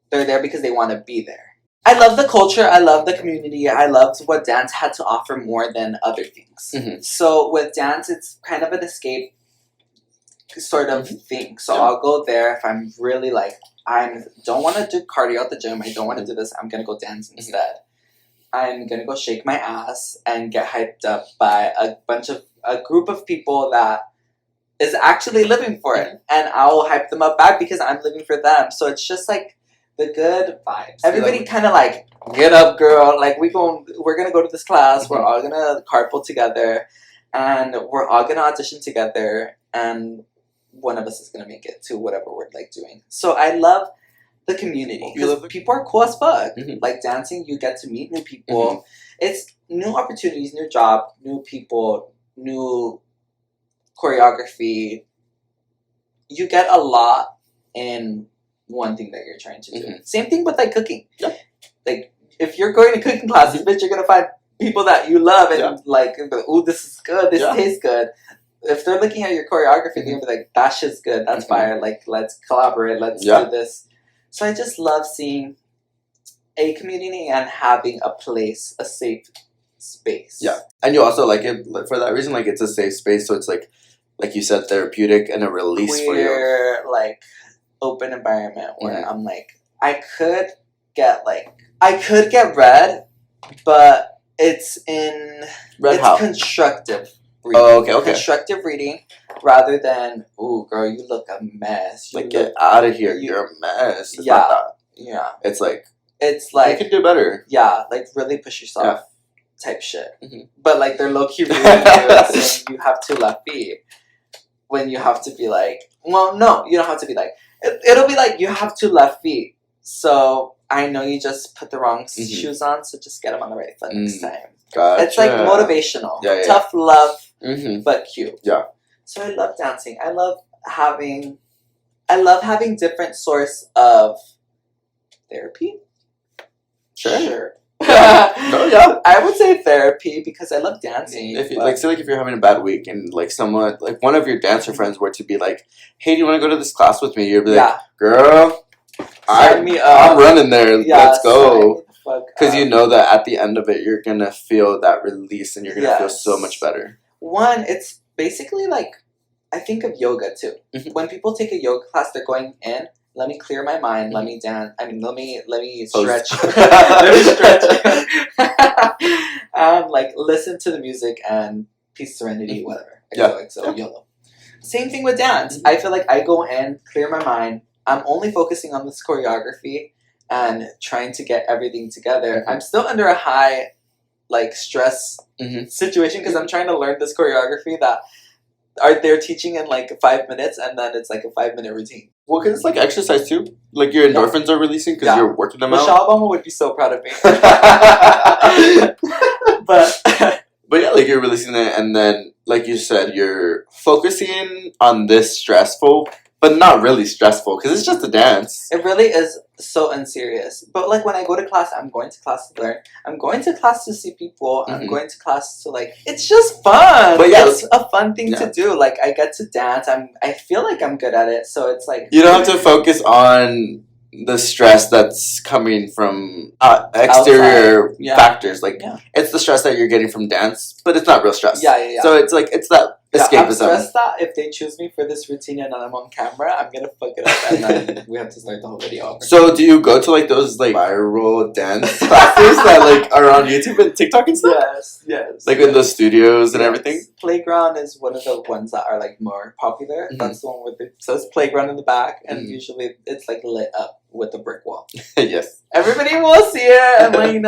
Speaker 2: They're there because they want to be there. I love the culture. I love the community. I loved what dance had to offer more than other things. So with dance, it's kind of an escape sort of thing. So I'll go there if I'm really like, I don't want to do cardio at the gym. I don't want to do this. I'm going to go dance instead. I'm going to go shake my ass and get hyped up by a group of people that is actually living for it. And I'll hype them up back because I'm living for them. So it's just like the good vibes. Everybody kind of like, get up, girl. Like, we're going to go to this class. We're all going to carpool together. And we're all going to audition together. And one of us is going to make it to whatever we're, like, doing. So I love the community. Because people are cool as fuck. Like, dancing, you get to meet new people. It's new opportunities, new job, new people, new choreography. You get a lot in one thing that you're trying to do. Same thing with, like, cooking. Like, if you're going to cooking classes, bitch, you're going to find people that you love and, like, ooh, this is good, this tastes good. If they're looking at your choreography, they're going to be like, that shit's good, that's fire, like, let's collaborate, let's do this. So I just love seeing a community and having a place, a safe space. Yeah. And you also like it for that reason, like, it's a safe space, so it's like you said, therapeutic and a release for you. Like, open environment where I'm like, I could get red, but it's constructive reading. Oh, okay. Constructive reading rather than, ooh, girl, you look a mess. Get out of here. You're a mess. It's not that. Yeah. It's like you can do better. Yeah, like, really push yourself type shit. But, like, they're low-key reading you saying you have 2 left feet. When you have to be like, well, no, you don't have to be like, it'll be like, you have 2 left feet. So I know you just put the wrong shoes on, so just get them on the right foot next time. Gotcha. It's like motivational. Tough love, but cute. Yeah. So I love dancing. I love having different source of therapy. Sure. I would say therapy because I love dancing. If you, say if you're having a bad week and, like, someone, like, one of your dancer friends were to be like, hey, do you want to go to this class with me? You'd be like, girl, I'm running there. Let's go. Because you know that at the end of it, you're going to feel that release and you're going to feel so much better. One, it's basically like, I think of yoga too. When people take a yoga class, they're going in, let me clear my mind, let me dance, let me stretch. Let me stretch. And, like, listen to the music and peace, serenity, whatever. So YOLO. Same thing with dance. I feel like I go in, clear my mind, I'm only focusing on this choreography and trying to get everything together. I'm still under a high, like, stress situation because I'm trying to learn this choreography that they're teaching in, like, 5 minutes and then it's like a 5-minute routine.
Speaker 1: Well, because it's like exercise too. Like your endorphins are releasing because you're working them out.
Speaker 2: Michelle Obama would be so proud of me. But
Speaker 1: yeah, like you're releasing it, and then like you said, you're focusing on this stressful, but not really stressful because it's just a dance.
Speaker 2: It really is so unserious. But like when I go to class, I'm going to class to learn. I'm going to class to see people. I'm going to class to like. It's just fun. But yeah, it's a fun thing to do. Like I get to dance. I feel like I'm good at it. So it's like
Speaker 1: you don't have to focus on the stress that's coming from exterior factors. Like it's the stress that you're getting from dance, but it's not real stress.
Speaker 2: Yeah.
Speaker 1: So it's like it's that escapism.
Speaker 2: I'm stressed that if they choose me for this routine and I'm on camera, I'm gonna fuck it up and then we have to start the whole video over.
Speaker 1: So do you go to like those like viral dance classes that like are on YouTube and TikTok and stuff?
Speaker 2: Yes.
Speaker 1: Like in those studios and everything?
Speaker 2: Playground is one of the ones that are like more popular. That's the one with it says playground in the back and usually it's like lit up with a brick wall.
Speaker 1: Yes.
Speaker 2: Everybody will see it and like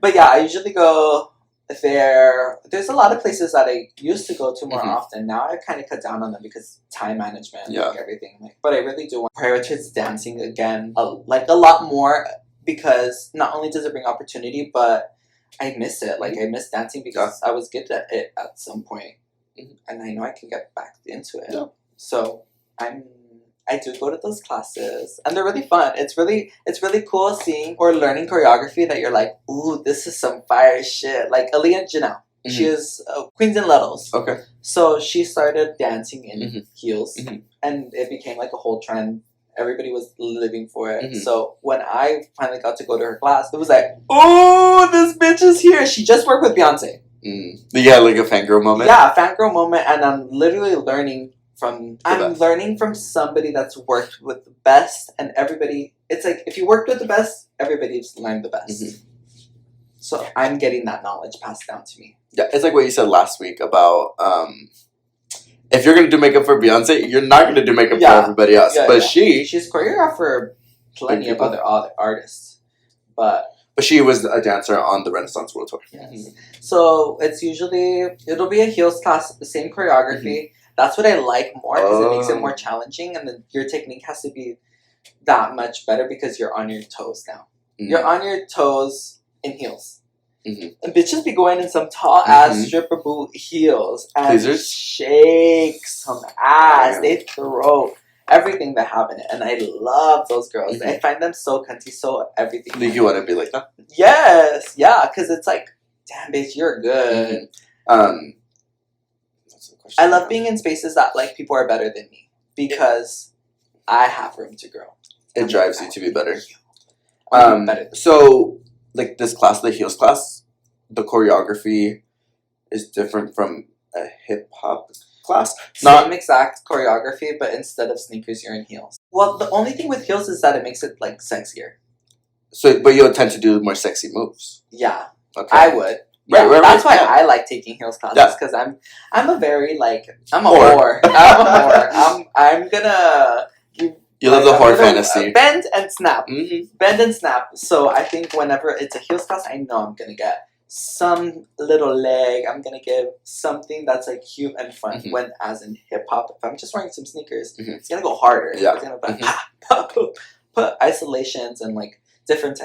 Speaker 2: But yeah, I usually go there. There's a lot of places that I used to go to more often. Now I kind of cut down on them because time management, like everything. Like, but I really do want to prioritize dancing again, like a lot more because not only does it bring opportunity, but I miss it. Like I miss dancing because I was good at it at some point, and I know I can get back into it. Yeah. So I do go to those classes, and they're really fun. It's really cool seeing or learning choreography that you're like, ooh, this is some fire shit. Like Aaliyah Janelle, she is Queens and Littles. Okay. So she started dancing in heels, and it became like a whole trend. Everybody was living for it. So when I finally got to go to her class, it was like, ooh, this bitch is here. She just worked with Beyonce.
Speaker 1: Yeah, like a fangirl moment.
Speaker 2: Yeah, a fangirl moment, and I'm literally learning learning from somebody that's worked with the best, and everybody. It's like if you worked with the best, everybody's learned the best. So I'm getting that knowledge passed down to me.
Speaker 1: Yeah, it's like what you said last week about if you're gonna do makeup for Beyonce, you're not gonna do makeup for everybody else. But
Speaker 2: she's choreographed for plenty of other artists, but
Speaker 1: she was a dancer on the Renaissance World Tour.
Speaker 2: Yes. So it'll be a heels class, the same choreography. That's what I like more because it makes it more challenging, and then your technique has to be that much better because you're on your toes now. You're on your toes in heels. And bitches be going in some tall ass stripper boot heels and shake some ass. They throw everything they have in it, and I love those girls. I find them so cunty, so everything.
Speaker 1: Think you want to be like that?
Speaker 2: Yes, yeah, because it's like, damn, bitch, you're good. I love being in spaces that like people are better than me because I have room to grow.
Speaker 1: It drives you to be better. So like this class, the heels class, the choreography is different from a hip hop class.
Speaker 2: Same exact choreography, but instead of sneakers, you're in heels. Well, the only thing with heels is that it makes it like sexier.
Speaker 1: So, but you'll tend to do more sexy moves.
Speaker 2: Yeah, I would. Yeah, that's why I like taking heels classes because I'm a very like I'm a whore. I'm gonna.
Speaker 1: You love the whore fantasy.
Speaker 2: Bend and snap. Bend and snap. So I think whenever it's a heels class, I know I'm gonna get some little leg. I'm gonna give something that's like cute and fun. When as in hip hop, if I'm just wearing some sneakers, it's gonna go harder. Yeah. It's gonna put isolations and like different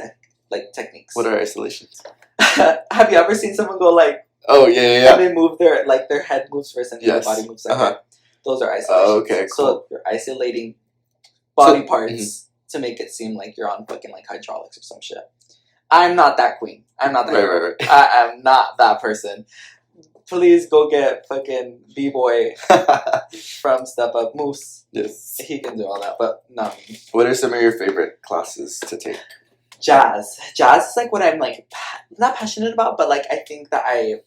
Speaker 2: techniques.
Speaker 1: What are isolations?
Speaker 2: Have you ever seen someone go like?
Speaker 1: Oh yeah.
Speaker 2: And they move their head moves first and their body moves second. Those are isolations. Oh, okay, cool. So you're isolating body parts to make it seem like you're on fucking like hydraulics or some shit. I'm not that queen. I'm not that. Right. I am not that person. Please go get fucking B-boy from Step Up Moose. Yes, he can do all that, but not me.
Speaker 1: What are some of your favorite classes to take?
Speaker 2: Jazz is like what I'm like not passionate about, but like I think that I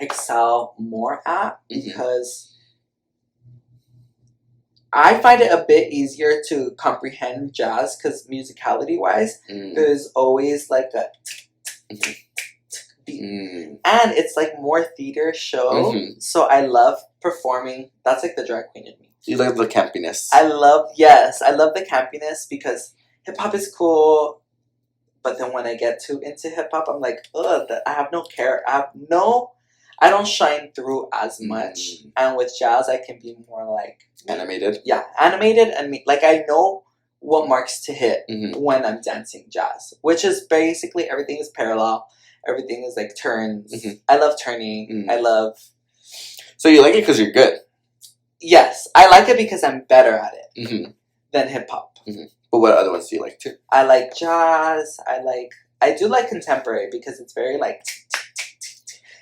Speaker 2: excel more at because I find it a bit easier to comprehend jazz because musicality wise there's always like a beat and it's like more theater show, so I love performing. That's like the drag queen in me.
Speaker 1: You like the campiness.
Speaker 2: I love the campiness because hip hop is cool. But then when I get too into hip hop, I'm like, ugh, I have no care. I I don't shine through as much. And with jazz, I can be more like
Speaker 1: animated.
Speaker 2: Yeah, animated and like I know what marks to hit when I'm dancing jazz, which is basically everything is parallel. Everything is like turns. I love turning. I love.
Speaker 1: So you like it because you're good.
Speaker 2: Yes, I like it because I'm better at it than hip hop.
Speaker 1: But what other ones do you like too?
Speaker 2: I like jazz. I do like contemporary because it's very like.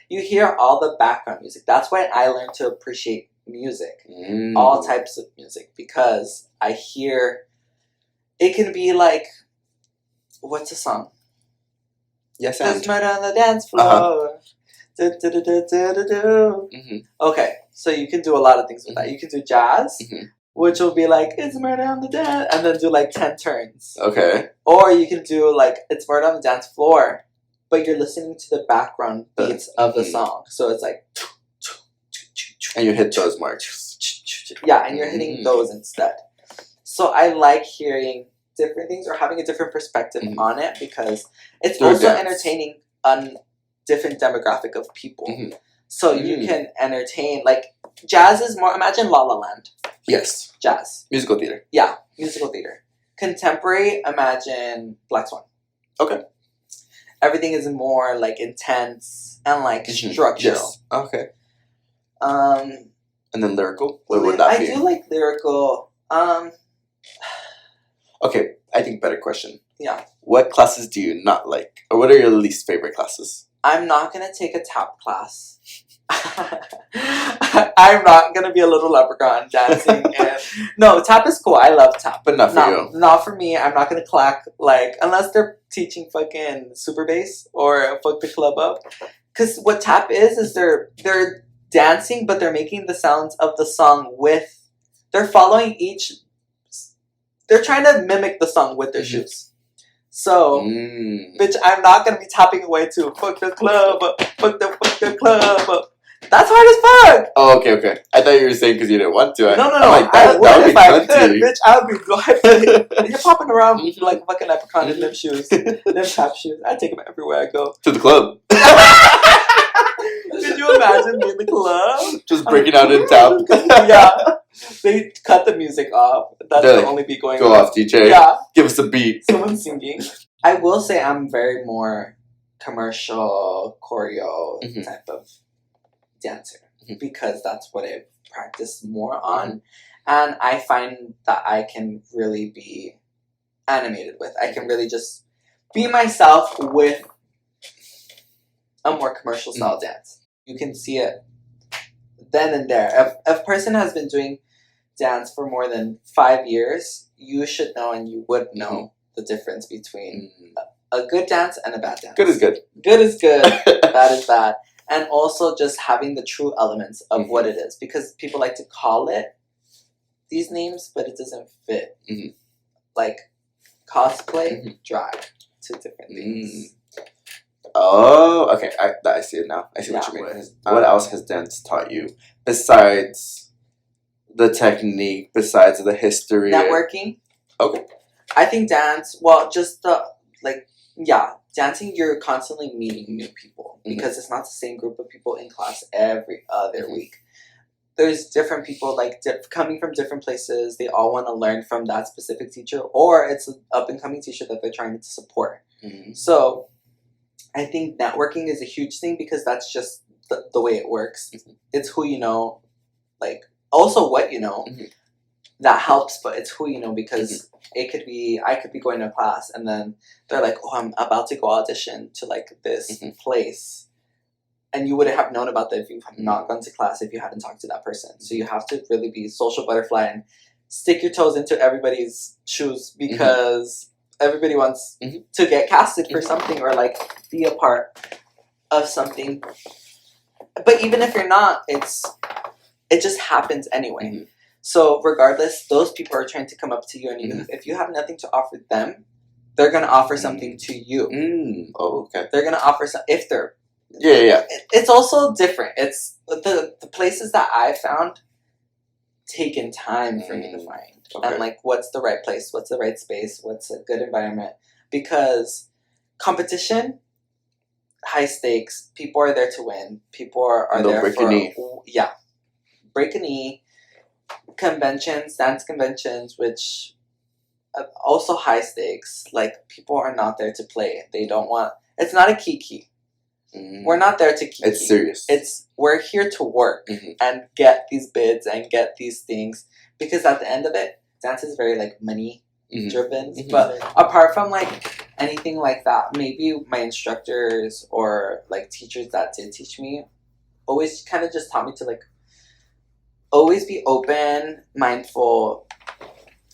Speaker 2: You hear all the background music. That's why I learned to appreciate music, all types of music, because I hear. It can be like, what's a song?
Speaker 1: Yes,
Speaker 2: There's murder on the dance floor. Okay, so you can do a lot of things with that. You can do jazz, which will be like, it's murder on the dance, and then do like 10 turns.
Speaker 1: Okay.
Speaker 2: Or you can do like, it's murder on the dance floor, but you're listening to the background beats of the song. So it's like...
Speaker 1: And you hit those marks.
Speaker 2: Yeah, and you're hitting those instead. So I like hearing different things or having a different perspective on it because it's also entertaining a different demographic of people. So you can entertain, like, jazz is more, imagine La La Land.
Speaker 1: Yes.
Speaker 2: Jazz.
Speaker 1: Musical theater.
Speaker 2: Yeah, musical theater. Contemporary, imagine Black Swan.
Speaker 1: Okay.
Speaker 2: Everything is more, like, intense and, like, structural.
Speaker 1: Yes. Okay. And then lyrical? What would
Speaker 2: that be? I do like lyrical.
Speaker 1: Okay, I think better question.
Speaker 2: Yeah.
Speaker 1: What classes do you not like? Or what are your least favorite classes?
Speaker 2: I'm not going to take a tap class. I'm not going to be a little leprechaun dancing. No, tap is cool. I love tap.
Speaker 1: But not for you.
Speaker 2: Not for me. I'm not going to clack, like, unless they're teaching fucking super bass or fuck the club up. Because what tap is they're dancing, but they're making the sounds of the song with... They're following each... They're trying to mimic the song with their shoes. So, bitch, I'm not going to be tapping away to fuck the club, fuck the club. That's hard as fuck.
Speaker 1: Oh, okay. I thought you were saying because you didn't want to.
Speaker 2: No.
Speaker 1: Like, that would
Speaker 2: if I could, bitch, I would be You're popping around like fucking leprechaun in them shoes. Them tap shoes. I take them everywhere I go.
Speaker 1: To the club.
Speaker 2: Could you imagine me in the club?
Speaker 1: Just breaking out in tap.
Speaker 2: Yeah. They cut the music off. That's the only beat going on.
Speaker 1: GoAwf, DJ.
Speaker 2: Yeah.
Speaker 1: Give us a beat.
Speaker 2: Someone's singing. I will say I'm very more commercial, choreo type of dancer. Because that's what I practice more on. And I find that I can really be animated with. I can really just be myself with a more commercial style dance. You can see it then and there. If a person has been doing dance for more than 5 years, you should know and you would know the difference between a good dance and a bad dance.
Speaker 1: Good is good.
Speaker 2: Good is good. Bad is bad. And also just having the true elements of what it is. Because people like to call it these names, but it doesn't fit. Like cosplay, drag. Two different things.
Speaker 1: Oh, okay. I see it now. I see what you mean. What else has dance taught you besides the technique, besides the history?
Speaker 2: Networking.
Speaker 1: Okay.
Speaker 2: I think dance, well, just the, like, yeah, dancing, you're constantly meeting new people because it's not the same group of people in class every other week. There's different people, like, coming from different places. They all want to learn from that specific teacher, or it's an up-and-coming teacher that they're trying to support. So I think networking is a huge thing because that's just the way it works. It's who you know, like, also what you know. That helps, but it's who you know because it could be, I could be going to a class and then they're like, oh, I'm about to go audition to, like, this place. And you wouldn't have known about that if you had not gone to class, if you hadn't talked to that person. So you have to really be social butterfly and stick your toes into everybody's shoes because everybody wants to get casted for something or, like, be a part of something. But even if you're not, it just happens anyway. So regardless, those people are trying to come up to you, and if you have nothing to offer them, they're going to offer something to you.
Speaker 1: Oh, okay.
Speaker 2: They're going to offer if they're...
Speaker 1: Yeah.
Speaker 2: It's also different. It's the places that I found taken time for me to find. And, like, what's the right place? What's the right space? What's a good environment? Because competition high stakes. People are there to win. People are there
Speaker 1: break
Speaker 2: for
Speaker 1: a knee.
Speaker 2: Yeah, break a knee. Conventions, dance conventions, which also high stakes. Like people are not there to play. They don't want. It's not a kiki. We're not there to kiki.
Speaker 1: It's serious.
Speaker 2: We're here to work and get these bids and get these things, because at the end of it, dance is very like money driven. But apart from like anything like that, maybe my instructors or like teachers that did teach me always kind of just taught me to like always be open, mindful,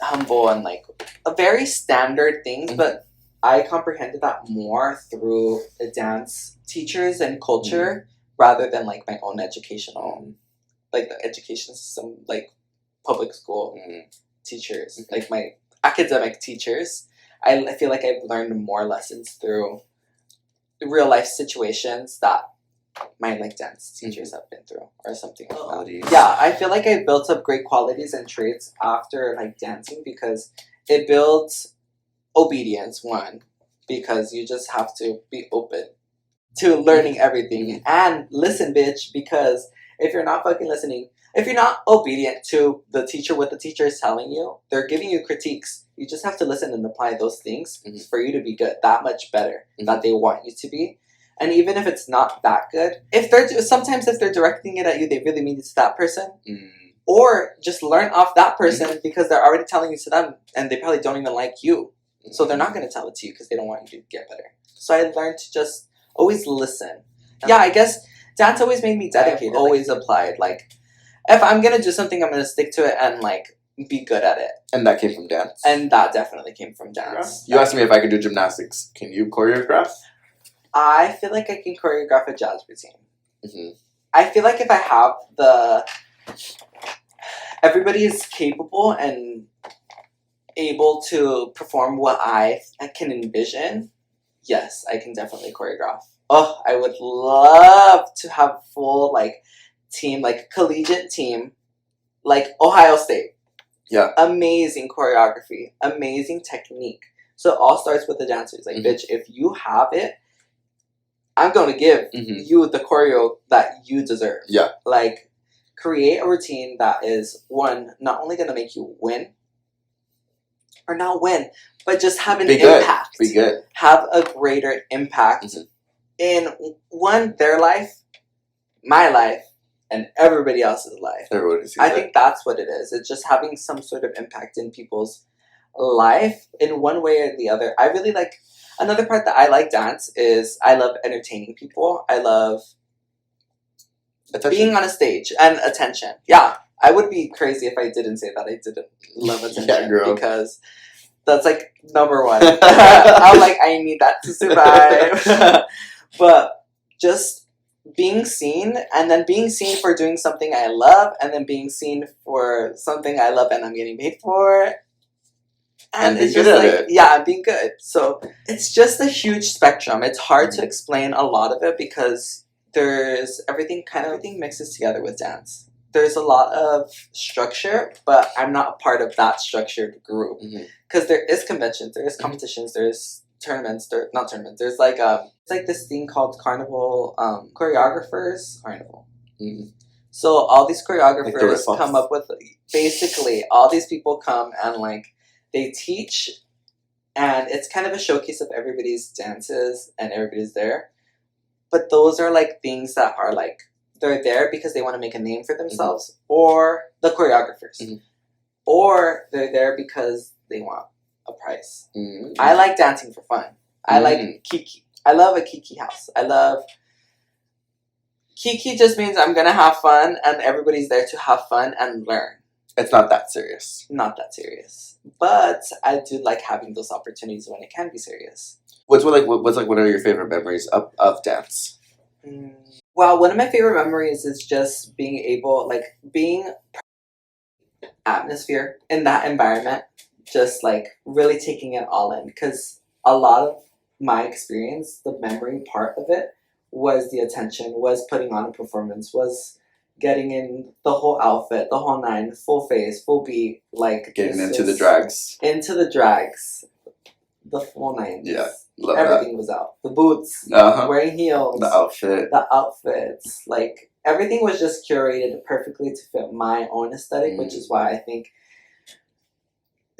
Speaker 2: humble, and like a very standard things. But I comprehended that more through the dance teachers and culture rather than like my own educational, like the education system, like public school teachers, like my academic teachers. I feel like I've learned more lessons through real life situations that my like dance teachers have been through or something like that. Yeah, I feel like I built up great qualities and traits after like dancing, because it builds obedience, one, because you just have to be open to learning everything and listen, bitch, because if you're not fucking listening, if you're not obedient to the teacher, what the teacher is telling you, they're giving you critiques. You just have to listen and apply those things for you to be good, that much better that they want you to be. And even if it's not that good, if they're directing it at you, they really mean it to that person. Or just learn off that person because they're already telling you to them, and they probably don't even like you. So they're not going to tell it to you because they don't want you to get better. So I learned to just always listen. Yeah, I guess dance always made me dedicated. I've always applied. Like, if I'm going to do something, I'm going to stick to it and, like, be good at it.
Speaker 1: And that came from dance?
Speaker 2: And that definitely came from dance.
Speaker 1: You asked me if I could do gymnastics. Can you choreograph?
Speaker 2: I feel like I can choreograph a jazz routine. I feel like if I have everybody is capable and able to perform what I can envision, yes, I can definitely choreograph. Oh, I would love to have full, like, team, like, collegiate team, like Ohio State.
Speaker 1: Yeah.
Speaker 2: Amazing choreography. Amazing technique. So it all starts with the dancers. Like, bitch, if you have it, I'm going to give you the choreo that you deserve.
Speaker 1: Yeah.
Speaker 2: Like, create a routine that is, one, not only going to make you win, or not win, but just have an impact.
Speaker 1: Be good.
Speaker 2: Have a greater impact in, one, their life, my life, and everybody else's life. I think that's what it is. It's just having some sort of impact in people's life in one way or the other. I really like... Another part that I like dance is I love entertaining people. I love being on a stage and attention. Yeah, I would be crazy if I didn't say that I didn't love attention.
Speaker 1: Yeah, girl.
Speaker 2: Because that's like number one. I'm like, I need that to survive. But just being seen, and then being seen for doing something I love, and then being seen for something I love and I'm getting paid for. And it's just like, yeah, being good. So it's just a huge spectrum. It's hard to explain a lot of it because there's everything mixes together with dance. There's a lot of structure, but I'm not a part of that structured group. Because there is conventions, there is competitions, there's tournaments, there's like it's like this thing called Carnival choreographers. Carnival. So all these choreographers like come up with, basically, all these people come and like they teach, and it's kind of a showcase of everybody's dances and everybody's there. But those are like things that are like, they're there because they want to make a name for themselves, or the choreographers, or they're there because they want a prize. I like dancing for fun. I like kiki. I love a kiki house. Kiki just means I'm going to have fun, and everybody's there to have fun and learn.
Speaker 1: It's not that serious.
Speaker 2: Not that serious. But I do like having those opportunities when it can be serious.
Speaker 1: What's one of your favorite memories of dance?
Speaker 2: Well, one of my favorite memories is just being able, like, being atmosphere in that environment, just like really taking it all in. Because a lot of my experience, the memory part of it, was the attention, was putting on a performance, was getting in the whole outfit, the whole nine, full face, full beat, like
Speaker 1: getting into the drags.
Speaker 2: Into the drags. the full 90s.
Speaker 1: Yeah, love
Speaker 2: everything was out. The boots, wearing heels,
Speaker 1: the
Speaker 2: outfits, like everything was just curated perfectly to fit my own aesthetic, which is why I think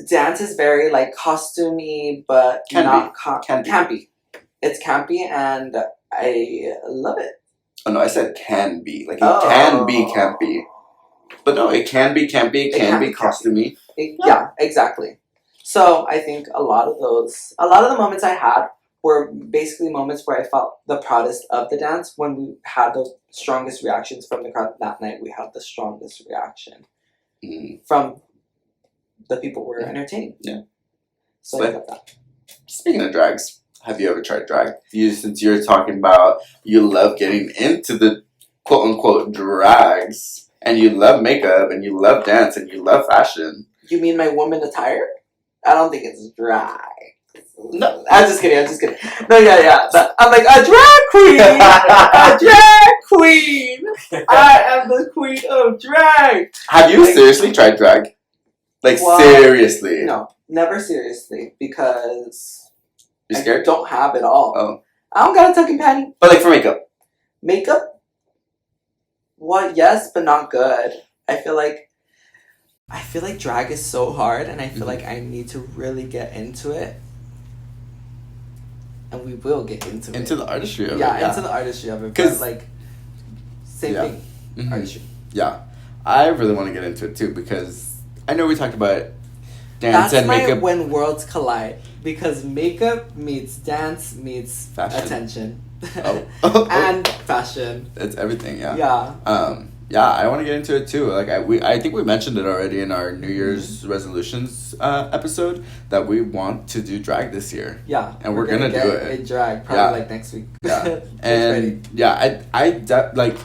Speaker 2: dance is very like costumey, but campy. It's campy, and I love it.
Speaker 1: Oh no, I said can be. Like it can be campy, but no, it can be campy. It can be costumey.
Speaker 2: Yeah, exactly. So I think a lot of the moments I had were basically moments where I felt the proudest of the dance. When we had the strongest reactions from the crowd that night, we had the strongest reaction from the people who were entertaining.
Speaker 1: Yeah.
Speaker 2: So I love that.
Speaker 1: Speaking of drags, have you ever tried drag? Since you're talking about you love getting into the quote unquote drags, and you love makeup, and you love dance, and you love fashion.
Speaker 2: You mean my woman attire? I don't think it's drag.
Speaker 1: No,
Speaker 2: I'm just kidding. No, yeah. I'm like a drag queen. A drag queen. I am the queen of drag.
Speaker 1: Have you seriously tried drag? Like seriously?
Speaker 2: No, never seriously, because
Speaker 1: you're scared.
Speaker 2: I don't have it all.
Speaker 1: Oh,
Speaker 2: I don't got a tuck and panty.
Speaker 1: But like for makeup.
Speaker 2: Makeup? Well, yes, but not good. I feel like drag is so hard, and I feel like I need to really get into it. And we will get into it.
Speaker 1: Into the artistry of it.
Speaker 2: Yeah, into the artistry of it. Because, like, same thing. Mm-hmm. Artistry.
Speaker 1: Yeah. I really want to get into it, too, because I know we talked about dance and makeup.
Speaker 2: That's when worlds collide. Because makeup meets dance meets
Speaker 1: fashion.
Speaker 2: Attention.
Speaker 1: Oh.
Speaker 2: And fashion.
Speaker 1: It's everything, yeah.
Speaker 2: Yeah.
Speaker 1: Yeah, I want to get into it too. Like I think we mentioned it already in our New Year's resolutions episode that we want to do drag this year.
Speaker 2: Yeah,
Speaker 1: and we're gonna do it.
Speaker 2: In drag probably like next week.
Speaker 1: Yeah, and like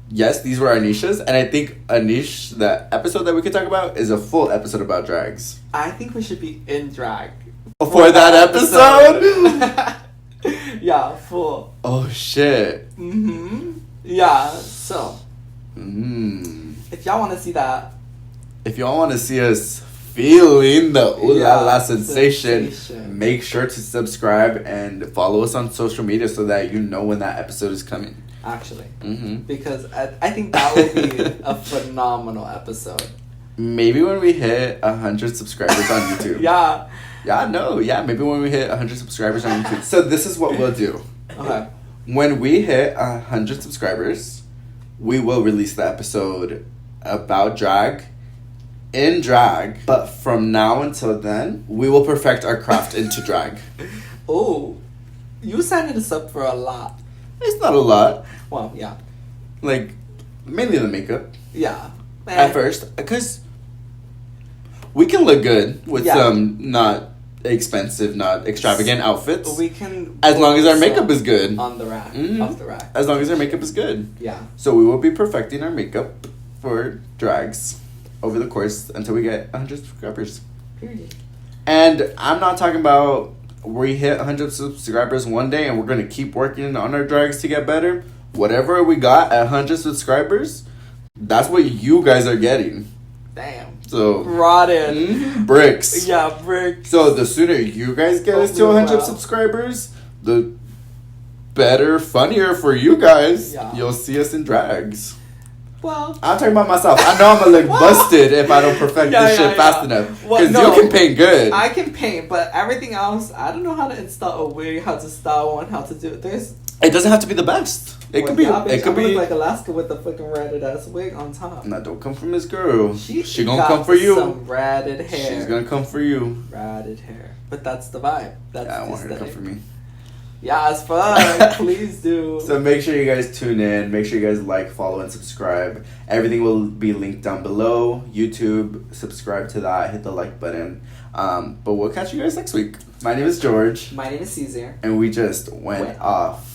Speaker 1: yes, these were our niches, and I think a niche, the episode that we could talk about, is a full episode about drags.
Speaker 2: I think we should be in drag
Speaker 1: for that episode.
Speaker 2: Yeah, full.
Speaker 1: Oh shit.
Speaker 2: Yeah. So. If y'all want to see that,
Speaker 1: if y'all want to see us feeling the ooh la la sensation, make sure to subscribe and follow us on social media so that you know when that episode is coming.
Speaker 2: Actually, because I think that will be a phenomenal episode.
Speaker 1: Maybe when we hit 100 subscribers on YouTube. Maybe when we hit 100 subscribers on YouTube. So this is what we'll do.
Speaker 2: Okay.
Speaker 1: When we hit 100 subscribers, we will release the episode about drag, in drag, but from now until then, we will perfect our craft into drag.
Speaker 2: Oh, you signed us up for a lot.
Speaker 1: It's not a lot.
Speaker 2: Well, yeah.
Speaker 1: Like, mainly the makeup.
Speaker 2: Yeah.
Speaker 1: At first, because we can look good with some not expensive, not extravagant outfits.
Speaker 2: We can,
Speaker 1: as long as our makeup is good.
Speaker 2: On the rack, off the rack.
Speaker 1: As long as our makeup is good.
Speaker 2: Yeah.
Speaker 1: So we will be perfecting our makeup for drags over the course until we get 100 subscribers.
Speaker 2: Period.
Speaker 1: And I'm not talking about we hit 100 subscribers one day and we're going to keep working on our drags to get better. Whatever we got at 100 subscribers, that's what you guys are getting.
Speaker 2: Damn.
Speaker 1: So
Speaker 2: rotten
Speaker 1: bricks.
Speaker 2: Yeah, bricks.
Speaker 1: So the sooner you guys get us to 100 subscribers, the better, funnier for you guys. Yeah. You'll see us in drags.
Speaker 2: Well,
Speaker 1: I'm talking about myself. I know I'm gonna look busted if I don't perfect this shit fast enough. Because you can paint good.
Speaker 2: I can paint, but everything else, I don't know how to install a wig, how to style one, how to do it.
Speaker 1: It doesn't have to be the best. It could be. It could be
Speaker 2: like Alaska with the fucking ratted ass wig on top.
Speaker 1: Nah, don't come from this girl.
Speaker 2: She
Speaker 1: gonna come for you.
Speaker 2: Some ratted hair.
Speaker 1: She's gonna come for you.
Speaker 2: Ratted hair, but that's the vibe. That's
Speaker 1: I want her to come for me.
Speaker 2: Yeah, it's fun. Please do.
Speaker 1: So make sure you guys tune in. Make sure you guys like, follow, and subscribe. Everything will be linked down below. YouTube, subscribe to that. Hit the like button. But we'll catch you guys next week. My name is George.
Speaker 2: My name is Cesar.
Speaker 1: And we just went off.